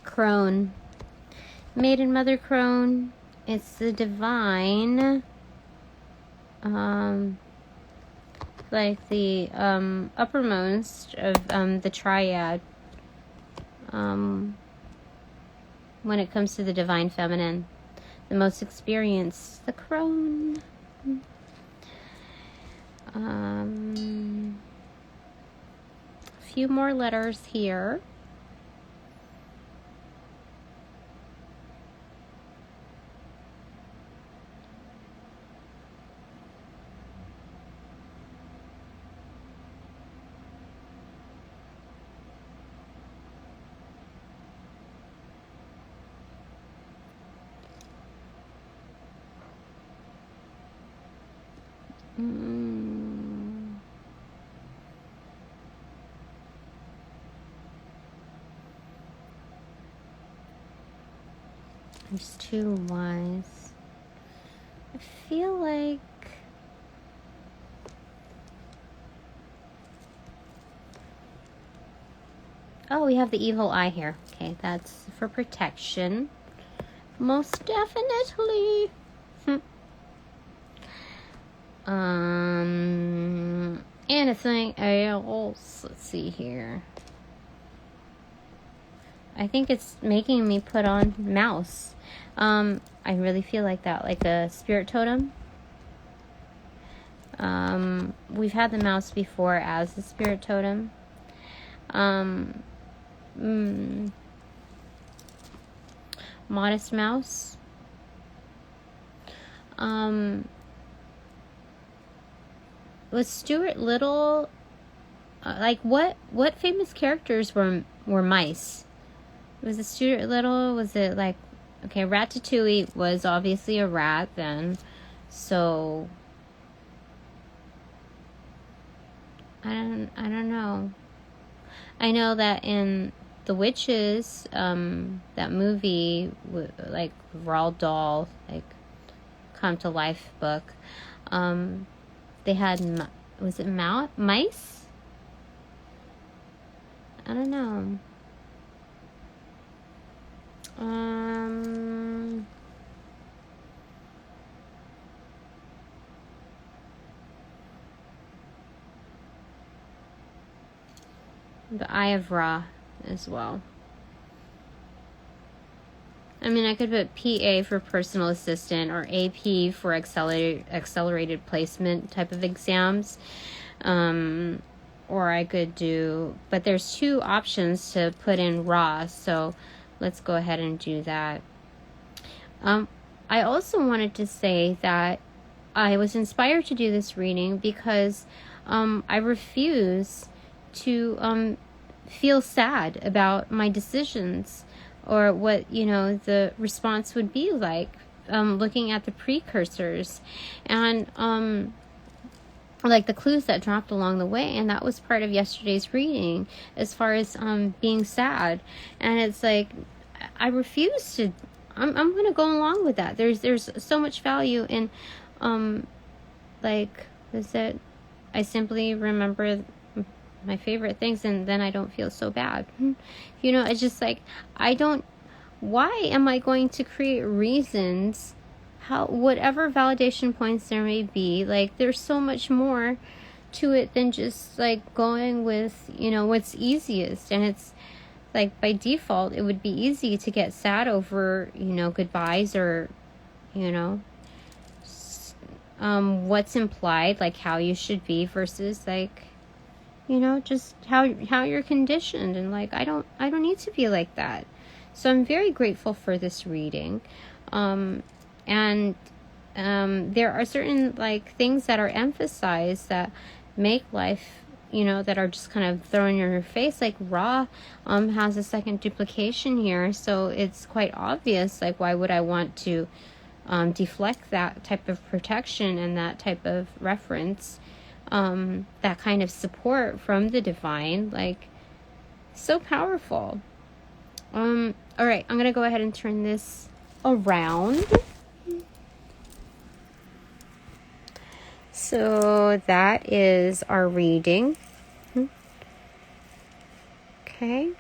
Crone. Maiden Mother Crone. It's the divine, like the uppermost of the triad, when it comes to the divine feminine, the most experienced, the crone. A few more letters here. There's 2 Ys. I feel like we have the evil eye here. Okay, that's for protection. Most definitely. Anything else? Let's see here. I think it's making me put on mouse. I really feel like that, like a spirit totem. We've had the mouse before as the spirit totem. Modest mouse. Was Stuart Little, like what famous characters were mice? Was it Stuart Little? Was it like, okay, Ratatouille was obviously a rat then, so I don't know. I know that in The Witches, that movie, like Roald Dahl, like come to life book, they had, was it mice? I don't know. The Eye of Ra as well. I mean, I could put PA for personal assistant or AP for accelerated placement type of exams. Or I could do, but there's 2 options to put in Ra, so let's go ahead and do that. I also wanted to say that I was inspired to do this reading because I refuse to feel sad about my decisions or what, the response would be like, looking at the precursors and like the clues that dropped along the way. And that was part of yesterday's reading as far as being sad. And it's like, I refuse to, I'm going to go along with that. There's so much value in, like, is it, I simply remember my favorite things and then I don't feel so bad. It's just like, why am I going to create reasons, whatever validation points there may be, like there's so much more to it than just like going with, what's easiest. And it's like by default, it would be easy to get sad over, goodbyes or, what's implied, like how you should be versus like, just how you're conditioned. And like, I don't need to be like that. So I'm very grateful for this reading. And there are certain like things that are emphasized that make life, that are just kind of thrown in your face. Like Ra has a second duplication here, so it's quite obvious. Like, why would I want to deflect that type of protection and that type of reference, that kind of support from the divine. Like, so powerful. All right, I'm gonna go ahead and turn this around. So that is our reading. Okay.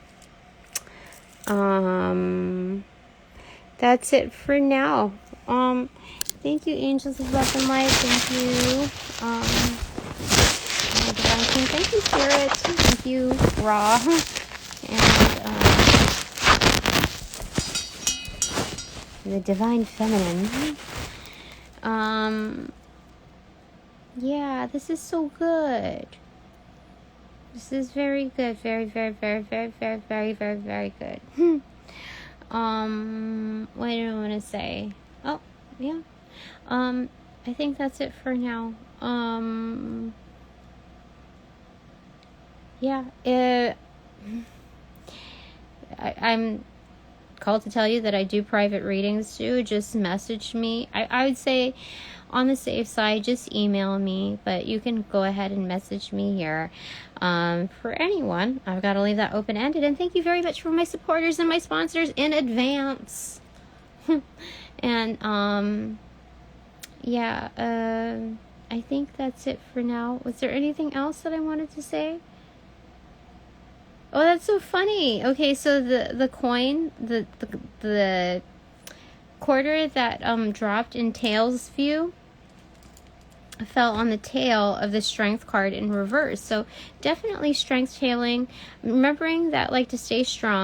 That's it for now. Thank you, angels of love and light. Thank you, my divine king. Thank you, spirit. Thank you, Ra, and the divine feminine. Yeah, this is so good. This is very good. Very, very, very, very, very, very, very, very good. What do I want to say? Oh, yeah. I think that's it for now. Yeah. I'm called to tell you that I do private readings too. Just message me. I would say, on the safe side, just email me, but you can go ahead and message me here. For anyone, I've got to leave that open-ended. And thank you very much for my supporters and my sponsors in advance. And yeah, I think that's it for now. Was there anything else that I wanted to say? Oh, that's so funny. Okay, so the coin, the quarter that dropped in Tails view fell on the tail of the strength card in reverse. So definitely strength tailing, remembering that, like, to stay strong.